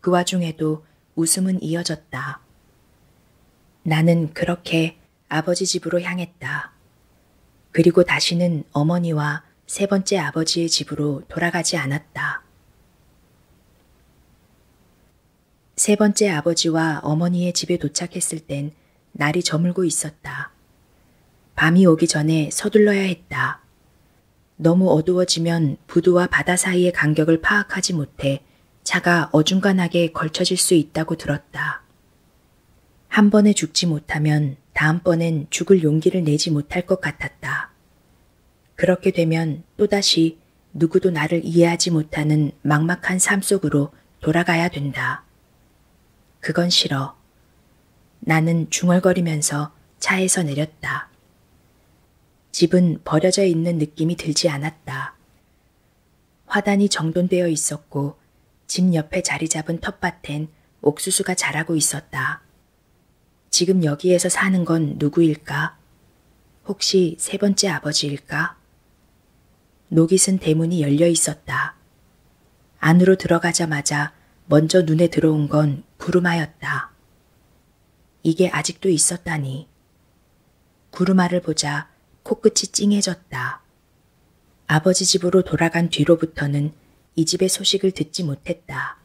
그 와중에도 웃음은 이어졌다. 나는 그렇게 아버지 집으로 향했다. 그리고 다시는 어머니와 세 번째 아버지의 집으로 돌아가지 않았다. 세 번째 아버지와 어머니의 집에 도착했을 땐 날이 저물고 있었다. 밤이 오기 전에 서둘러야 했다. 너무 어두워지면 부두와 바다 사이의 간격을 파악하지 못해 차가 어중간하게 걸쳐질 수 있다고 들었다. 한 번에 죽지 못하면 다음번엔 죽을 용기를 내지 못할 것 같았다. 그렇게 되면 또다시 누구도 나를 이해하지 못하는 막막한 삶 속으로 돌아가야 된다. 그건 싫어. 나는 중얼거리면서 차에서 내렸다. 집은 버려져 있는 느낌이 들지 않았다. 화단이 정돈되어 있었고 집 옆에 자리 잡은 텃밭엔 옥수수가 자라고 있었다. 지금 여기에서 사는 건 누구일까? 혹시 세 번째 아버지일까? 녹이 쓴 대문이 열려 있었다. 안으로 들어가자마자 먼저 눈에 들어온 건 구루마였다. 이게 아직도 있었다니. 구루마를 보자 코끝이 찡해졌다. 아버지 집으로 돌아간 뒤로부터는 이 집의 소식을 듣지 못했다.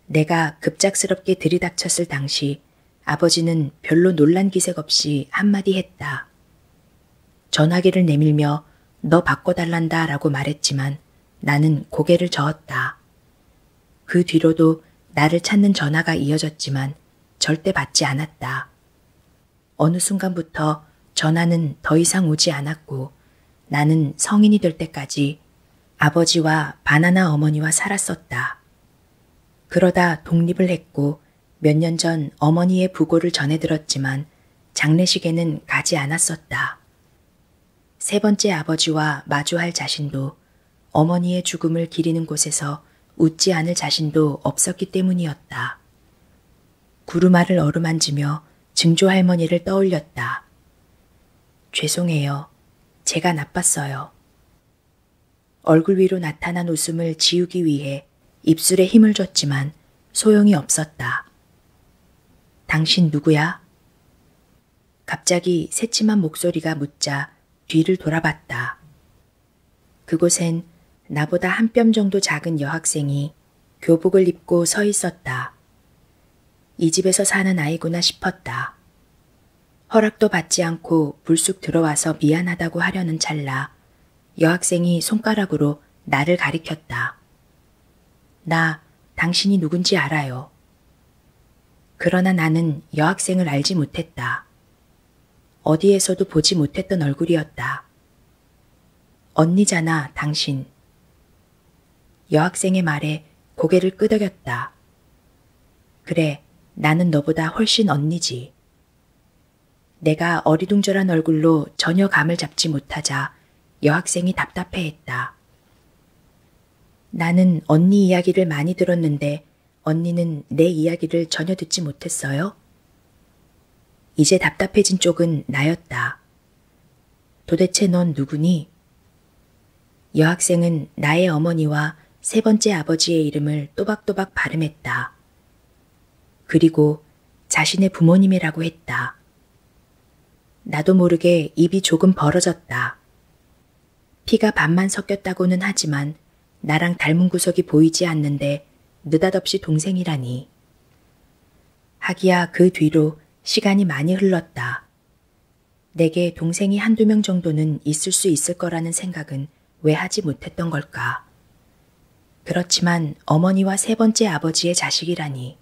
내가 급작스럽게 들이닥쳤을 당시 아버지는 별로 놀란 기색 없이 한마디 했다. 전화기를 내밀며 너 바꿔달란다 라고 말했지만 나는 고개를 저었다. 그 뒤로도 나를 찾는 전화가 이어졌지만 절대 받지 않았다. 어느 순간부터 전화는 더 이상 오지 않았고 나는 성인이 될 때까지 아버지와 바나나 어머니와 살았었다. 그러다 독립을 했고 몇 년 전 어머니의 부고를 전해 들었지만 장례식에는 가지 않았었다. 세 번째 아버지와 마주할 자신도 어머니의 죽음을 기리는 곳에서 웃지 않을 자신도 없었기 때문이었다. 구루마를 어루만지며 증조 할머니를 떠올렸다. 죄송해요. 제가 나빴어요. 얼굴 위로 나타난 웃음을 지우기 위해 입술에 힘을 줬지만 소용이 없었다. 당신 누구야? 갑자기 새침한 목소리가 묻자 뒤를 돌아봤다. 그곳엔 나보다 한 뼘 정도 작은 여학생이 교복을 입고 서 있었다. 이 집에서 사는 아이구나 싶었다. 허락도 받지 않고 불쑥 들어와서 미안하다고 하려는 찰나 여학생이 손가락으로 나를 가리켰다. 나 당신이 누군지 알아요. 그러나 나는 여학생을 알지 못했다. 어디에서도 보지 못했던 얼굴이었다. 언니잖아, 당신. 여학생의 말에 고개를 끄덕였다. 그래, 나는 너보다 훨씬 언니지. 내가 어리둥절한 얼굴로 전혀 감을 잡지 못하자 여학생이 답답해했다. 나는 언니 이야기를 많이 들었는데 언니는 내 이야기를 전혀 듣지 못했어요? 이제 답답해진 쪽은 나였다. 도대체 넌 누구니? 여학생은 나의 어머니와 세 번째 아버지의 이름을 또박또박 발음했다. 그리고 자신의 부모님이라고 했다. 나도 모르게 입이 조금 벌어졌다. 피가 반만 섞였다고는 하지만 나랑 닮은 구석이 보이지 않는데 느닷없이 동생이라니. 하기야 그 뒤로 시간이 많이 흘렀다. 내게 동생이 한두 명 정도는 있을 수 있을 거라는 생각은 왜 하지 못했던 걸까? 그렇지만 어머니와 세 번째 아버지의 자식이라니.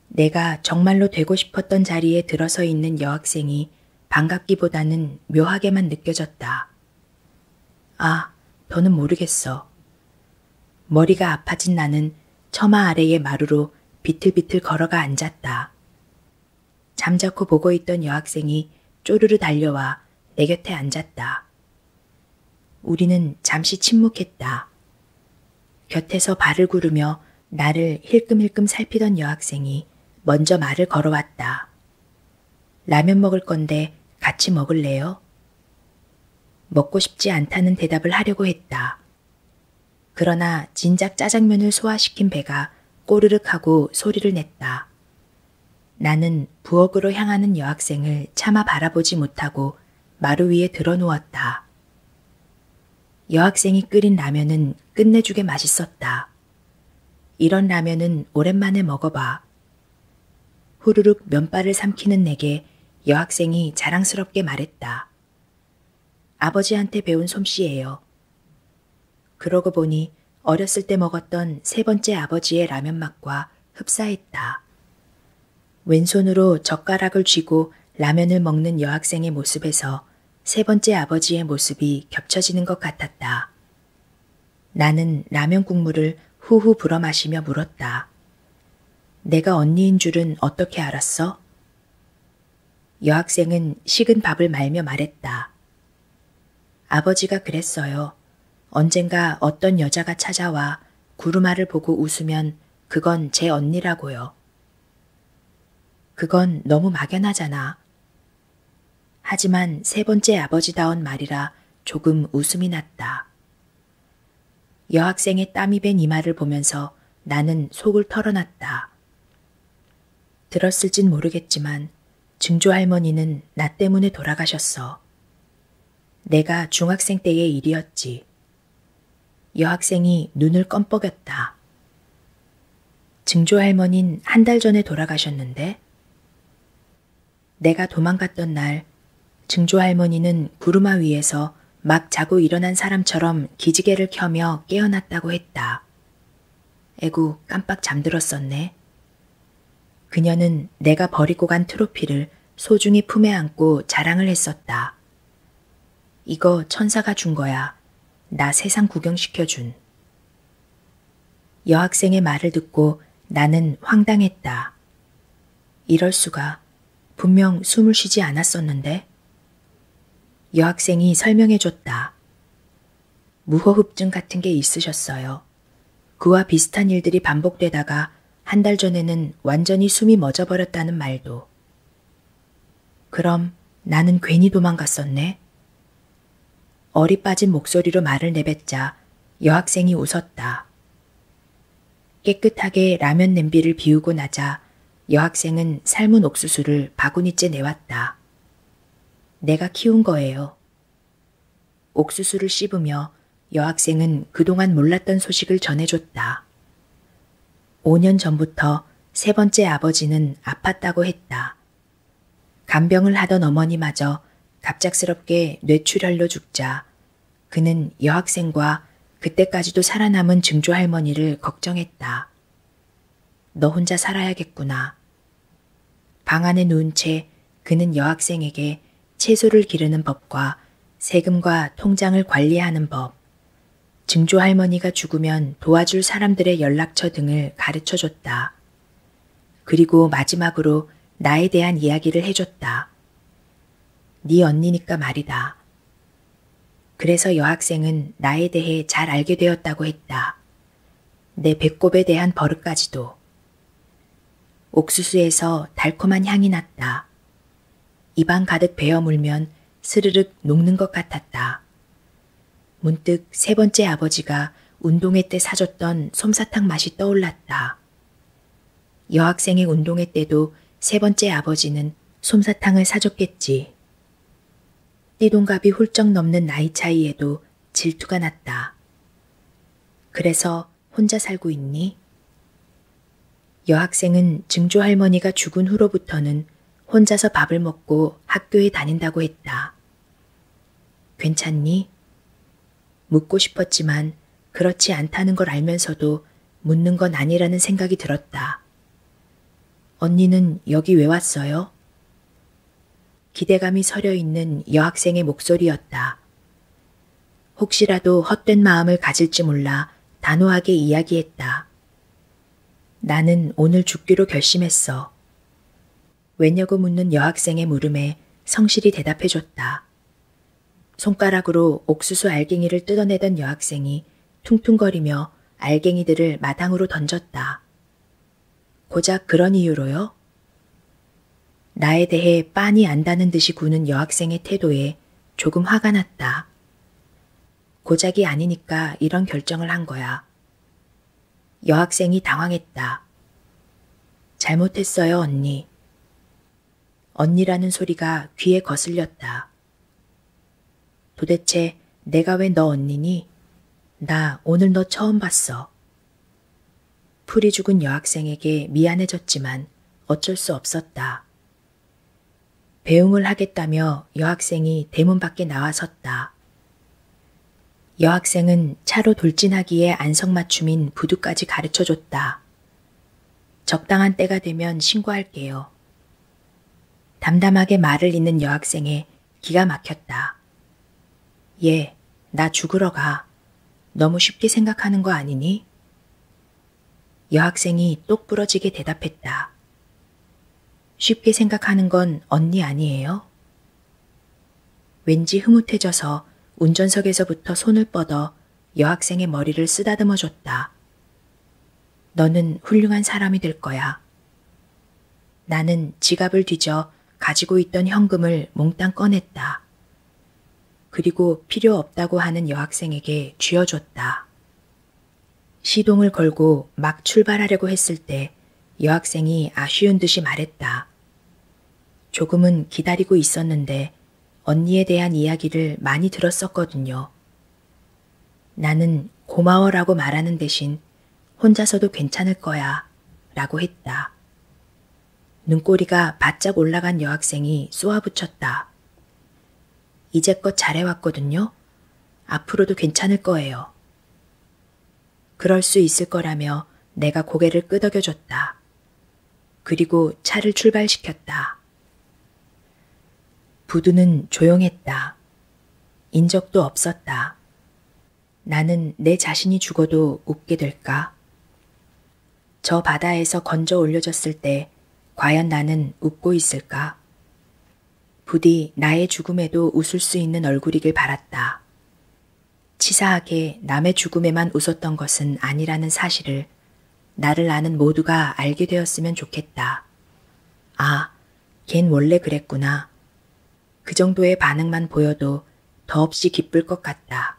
내가 정말로 되고 싶었던 자리에 들어서 있는 여학생이 반갑기보다는 묘하게만 느껴졌다. 아, 더는 모르겠어. 머리가 아파진 나는 처마 아래의 마루로 비틀비틀 걸어가 앉았다. 잠자코 보고 있던 여학생이 쪼르르 달려와 내 곁에 앉았다. 우리는 잠시 침묵했다. 곁에서 발을 구르며 나를 힐끔힐끔 살피던 여학생이 먼저 말을 걸어왔다. 라면 먹을 건데 같이 먹을래요? 먹고 싶지 않다는 대답을 하려고 했다. 그러나 진작 짜장면을 소화시킨 배가 꼬르륵 하고 소리를 냈다. 나는 부엌으로 향하는 여학생을 차마 바라보지 못하고 마루 위에 들어누웠다. 여학생이 끓인 라면은 끝내주게 맛있었다. 이런 라면은 오랜만에 먹어봐. 후루룩 면발을 삼키는 내게 여학생이 자랑스럽게 말했다. 아버지한테 배운 솜씨예요. 그러고 보니 어렸을 때 먹었던 세 번째 아버지의 라면 맛과 흡사했다. 왼손으로 젓가락을 쥐고 라면을 먹는 여학생의 모습에서 세 번째 아버지의 모습이 겹쳐지는 것 같았다. 나는 라면 국물을 후후 불어 마시며 물었다. 내가 언니인 줄은 어떻게 알았어? 여학생은 식은 밥을 말며 말했다. 아버지가 그랬어요. 언젠가 어떤 여자가 찾아와 구루마를 보고 웃으면 그건 제 언니라고요. 그건 너무 막연하잖아. 하지만 세 번째 아버지다운 말이라 조금 웃음이 났다. 여학생의 땀이 밴 이마를 보면서 나는 속을 털어놨다. 들었을진 모르겠지만 증조 할머니는 나 때문에 돌아가셨어. 내가 중학생 때의 일이었지. 여학생이 눈을 껌뻑였다. 증조 할머니는 한 달 전에 돌아가셨는데? 내가 도망갔던 날 증조 할머니는 구루마 위에서 막 자고 일어난 사람처럼 기지개를 켜며 깨어났다고 했다. 에구, 깜빡 잠들었었네. 그녀는 내가 버리고 간 트로피를 소중히 품에 안고 자랑을 했었다. 이거 천사가 준 거야. 나 세상 구경시켜준. 여학생의 말을 듣고 나는 황당했다. 이럴 수가. 분명 숨을 쉬지 않았었는데. 여학생이 설명해줬다. 무호흡증 같은 게 있으셨어요. 그와 비슷한 일들이 반복되다가 한 달 전에는 완전히 숨이 멎어버렸다는 말도. 그럼 나는 괜히 도망갔었네. 어리 빠진 목소리로 말을 내뱉자 여학생이 웃었다. 깨끗하게 라면 냄비를 비우고 나자 여학생은 삶은 옥수수를 바구니째 내왔다. 내가 키운 거예요. 옥수수를 씹으며 여학생은 그동안 몰랐던 소식을 전해줬다. 5년 전부터 세 번째 아버지는 아팠다고 했다. 간병을 하던 어머니마저 갑작스럽게 뇌출혈로 죽자 그는 여학생과 그때까지도 살아남은 증조 할머니를 걱정했다. 너 혼자 살아야겠구나. 방 안에 누운 채 그는 여학생에게 채소를 기르는 법과 세금과 통장을 관리하는 법, 증조 할머니가 죽으면 도와줄 사람들의 연락처 등을 가르쳐줬다. 그리고 마지막으로 나에 대한 이야기를 해줬다. 네 언니니까 말이다. 그래서 여학생은 나에 대해 잘 알게 되었다고 했다. 내 배꼽에 대한 버릇까지도. 옥수수에서 달콤한 향이 났다. 입안 가득 베어 물면 스르륵 녹는 것 같았다. 문득 세 번째 아버지가 운동회 때 사줬던 솜사탕 맛이 떠올랐다. 여학생의 운동회 때도 세 번째 아버지는 솜사탕을 사줬겠지. 띠동갑이 훌쩍 넘는 나이 차이에도 질투가 났다. 그래서 혼자 살고 있니? 여학생은 증조 할머니가 죽은 후로부터는 혼자서 밥을 먹고 학교에 다닌다고 했다. 괜찮니? 묻고 싶었지만 그렇지 않다는 걸 알면서도 묻는 건 아니라는 생각이 들었다. 언니는 여기 왜 왔어요? 기대감이 서려 있는 여학생의 목소리였다. 혹시라도 헛된 마음을 가질지 몰라 단호하게 이야기했다. 나는 오늘 죽기로 결심했어. 왜냐고 묻는 여학생의 물음에 성실히 대답해줬다. 손가락으로 옥수수 알갱이를 뜯어내던 여학생이 퉁퉁거리며 알갱이들을 마당으로 던졌다. 고작 그런 이유로요? 나에 대해 빤히 안다는 듯이 구는 여학생의 태도에 조금 화가 났다. 고작이 아니니까 이런 결정을 한 거야. 여학생이 당황했다. 잘못했어요, 언니. 언니라는 소리가 귀에 거슬렸다. 도대체 내가 왜 너 언니니? 나 오늘 너 처음 봤어. 풀이 죽은 여학생에게 미안해졌지만 어쩔 수 없었다. 배웅을 하겠다며 여학생이 대문 밖에 나와섰다. 여학생은 차로 돌진하기에 안성맞춤인 부두까지 가르쳐줬다. 적당한 때가 되면 신고할게요. 담담하게 말을 잇는 여학생에 기가 막혔다. 얘, 나 죽으러 가. 너무 쉽게 생각하는 거 아니니? 여학생이 똑 부러지게 대답했다. 쉽게 생각하는 건 언니 아니에요? 왠지 흐뭇해져서 운전석에서부터 손을 뻗어 여학생의 머리를 쓰다듬어 줬다. 너는 훌륭한 사람이 될 거야. 나는 지갑을 뒤져 가지고 있던 현금을 몽땅 꺼냈다. 그리고 필요 없다고 하는 여학생에게 쥐어줬다. 시동을 걸고 막 출발하려고 했을 때 여학생이 아쉬운 듯이 말했다. 조금은 기다리고 있었는데 언니에 대한 이야기를 많이 들었었거든요. 나는 고마워라고 말하는 대신 혼자서도 괜찮을 거야 라고 했다. 눈꼬리가 바짝 올라간 여학생이 쏘아붙였다. 이제껏 잘해왔거든요. 앞으로도 괜찮을 거예요. 그럴 수 있을 거라며 내가 고개를 끄덕여줬다. 그리고 차를 출발시켰다. 부두는 조용했다. 인적도 없었다. 나는 내 자신이 죽어도 웃게 될까? 저 바다에서 건져 올려졌을 때 과연 나는 웃고 있을까? 부디 나의 죽음에도 웃을 수 있는 얼굴이길 바랐다. 치사하게 남의 죽음에만 웃었던 것은 아니라는 사실을 나를 아는 모두가 알게 되었으면 좋겠다. 아, 걘 원래 그랬구나. 그 정도의 반응만 보여도 더없이 기쁠 것 같다.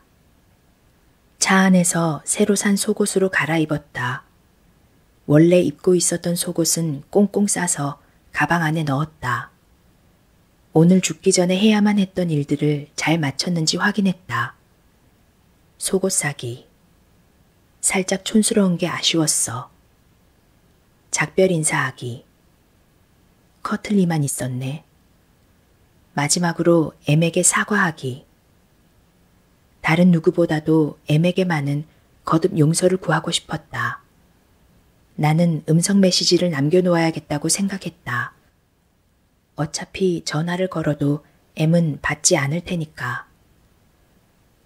차 안에서 새로 산 속옷으로 갈아입었다. 원래 입고 있었던 속옷은 꽁꽁 싸서 가방 안에 넣었다. 오늘 죽기 전에 해야만 했던 일들을 잘 마쳤는지 확인했다. 속옷 사기. 살짝 촌스러운 게 아쉬웠어. 작별 인사하기. 커틀리만 있었네. 마지막으로 M에게 사과하기. 다른 누구보다도 M에게만은 거듭 용서를 구하고 싶었다. 나는 음성 메시지를 남겨놓아야겠다고 생각했다. 어차피 전화를 걸어도 M은 받지 않을 테니까.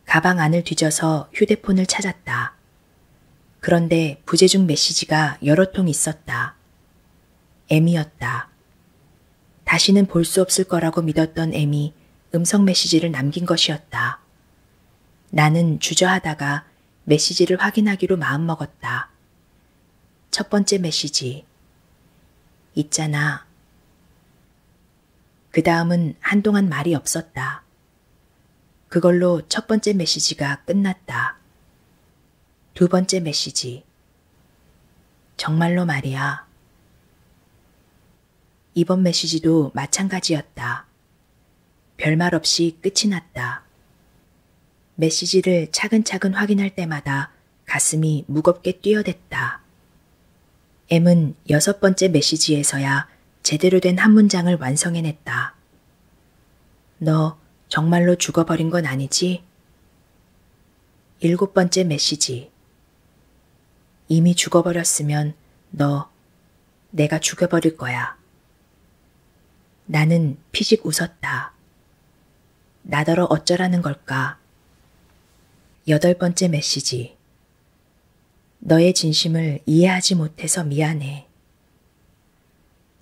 가방 안을 뒤져서 휴대폰을 찾았다. 그런데 부재중 메시지가 여러 통 있었다. M이었다. 다시는 볼 수 없을 거라고 믿었던 M이 음성 메시지를 남긴 것이었다. 나는 주저하다가 메시지를 확인하기로 마음먹었다. 첫 번째 메시지. 있잖아. 그 다음은 한동안 말이 없었다. 그걸로 첫 번째 메시지가 끝났다. 두 번째 메시지. 정말로 말이야. 이번 메시지도 마찬가지였다. 별말 없이 끝이 났다. 메시지를 차근차근 확인할 때마다 가슴이 무겁게 뛰어댔다. M은 여섯 번째 메시지에서야 제대로 된 한 문장을 완성해냈다. 너 정말로 죽어버린 건 아니지? 일곱 번째 메시지. 이미 죽어버렸으면 내가 죽여버릴 거야. 나는 피식 웃었다. 나더러 어쩌라는 걸까? 여덟 번째 메시지. 너의 진심을 이해하지 못해서 미안해.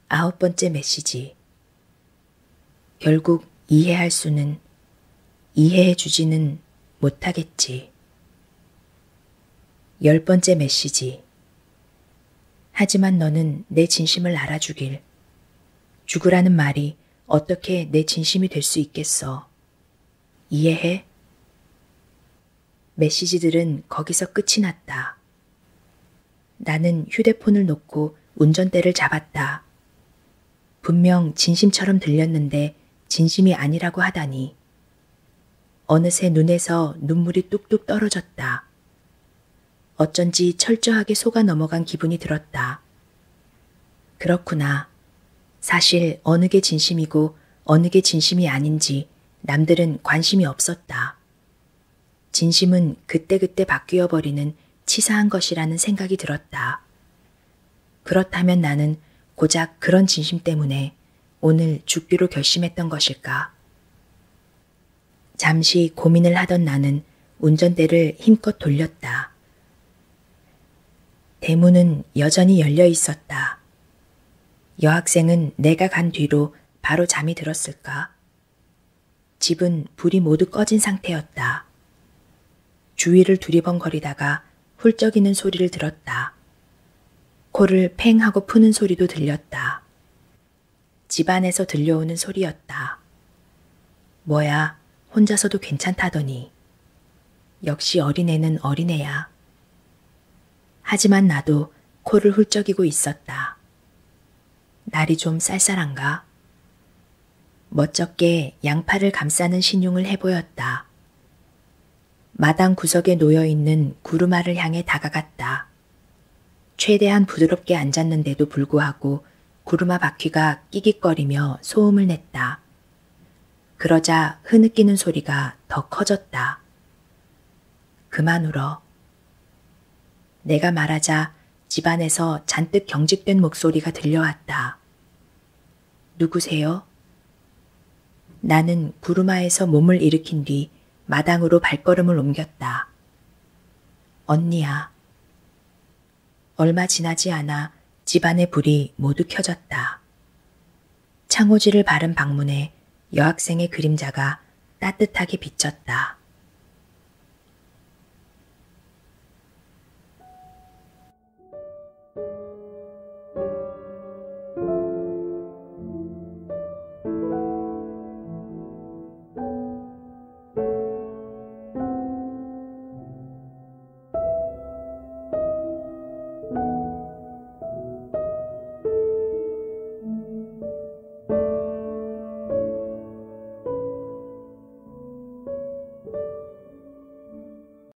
아홉 번째 메시지. 결국 이해할 수는 이해해 주지는 못하겠지. 열 번째 메시지. 하지만 너는 내 진심을 알아주길. 죽으라는 말이 어떻게 내 진심이 될 수 있겠어. 이해해? 메시지들은 거기서 끝이 났다. 나는 휴대폰을 놓고 운전대를 잡았다. 분명 진심처럼 들렸는데 진심이 아니라고 하다니. 어느새 눈에서 눈물이 뚝뚝 떨어졌다. 어쩐지 철저하게 속아 넘어간 기분이 들었다. 그렇구나. 사실 어느 게 진심이고 어느 게 진심이 아닌지 남들은 관심이 없었다. 진심은 그때그때 바뀌어 버리는 치사한 것이라는 생각이 들었다. 그렇다면 나는 고작 그런 진심 때문에 오늘 죽기로 결심했던 것일까? 잠시 고민을 하던 나는 운전대를 힘껏 돌렸다. 대문은 여전히 열려 있었다. 여학생은 내가 간 뒤로 바로 잠이 들었을까? 집은 불이 모두 꺼진 상태였다. 주위를 두리번거리다가 훌쩍이는 소리를 들었다. 코를 팽 하고 푸는 소리도 들렸다. 집안에서 들려오는 소리였다. 뭐야, 혼자서도 괜찮다더니. 역시 어린애는 어린애야. 하지만 나도 코를 훌쩍이고 있었다. 날이 좀 쌀쌀한가? 멋쩍게 양팔을 감싸는 신용을 해보였다. 마당 구석에 놓여있는 구루마를 향해 다가갔다. 최대한 부드럽게 앉았는데도 불구하고 구루마 바퀴가 끼깃거리며 소음을 냈다. 그러자 흐느끼는 소리가 더 커졌다. 그만 울어. 내가 말하자 집안에서 잔뜩 경직된 목소리가 들려왔다. 누구세요? 나는 구루마에서 몸을 일으킨 뒤 마당으로 발걸음을 옮겼다. 언니야. 얼마 지나지 않아 집안의 불이 모두 켜졌다. 창호지를 바른 방문에 여학생의 그림자가 따뜻하게 비쳤다.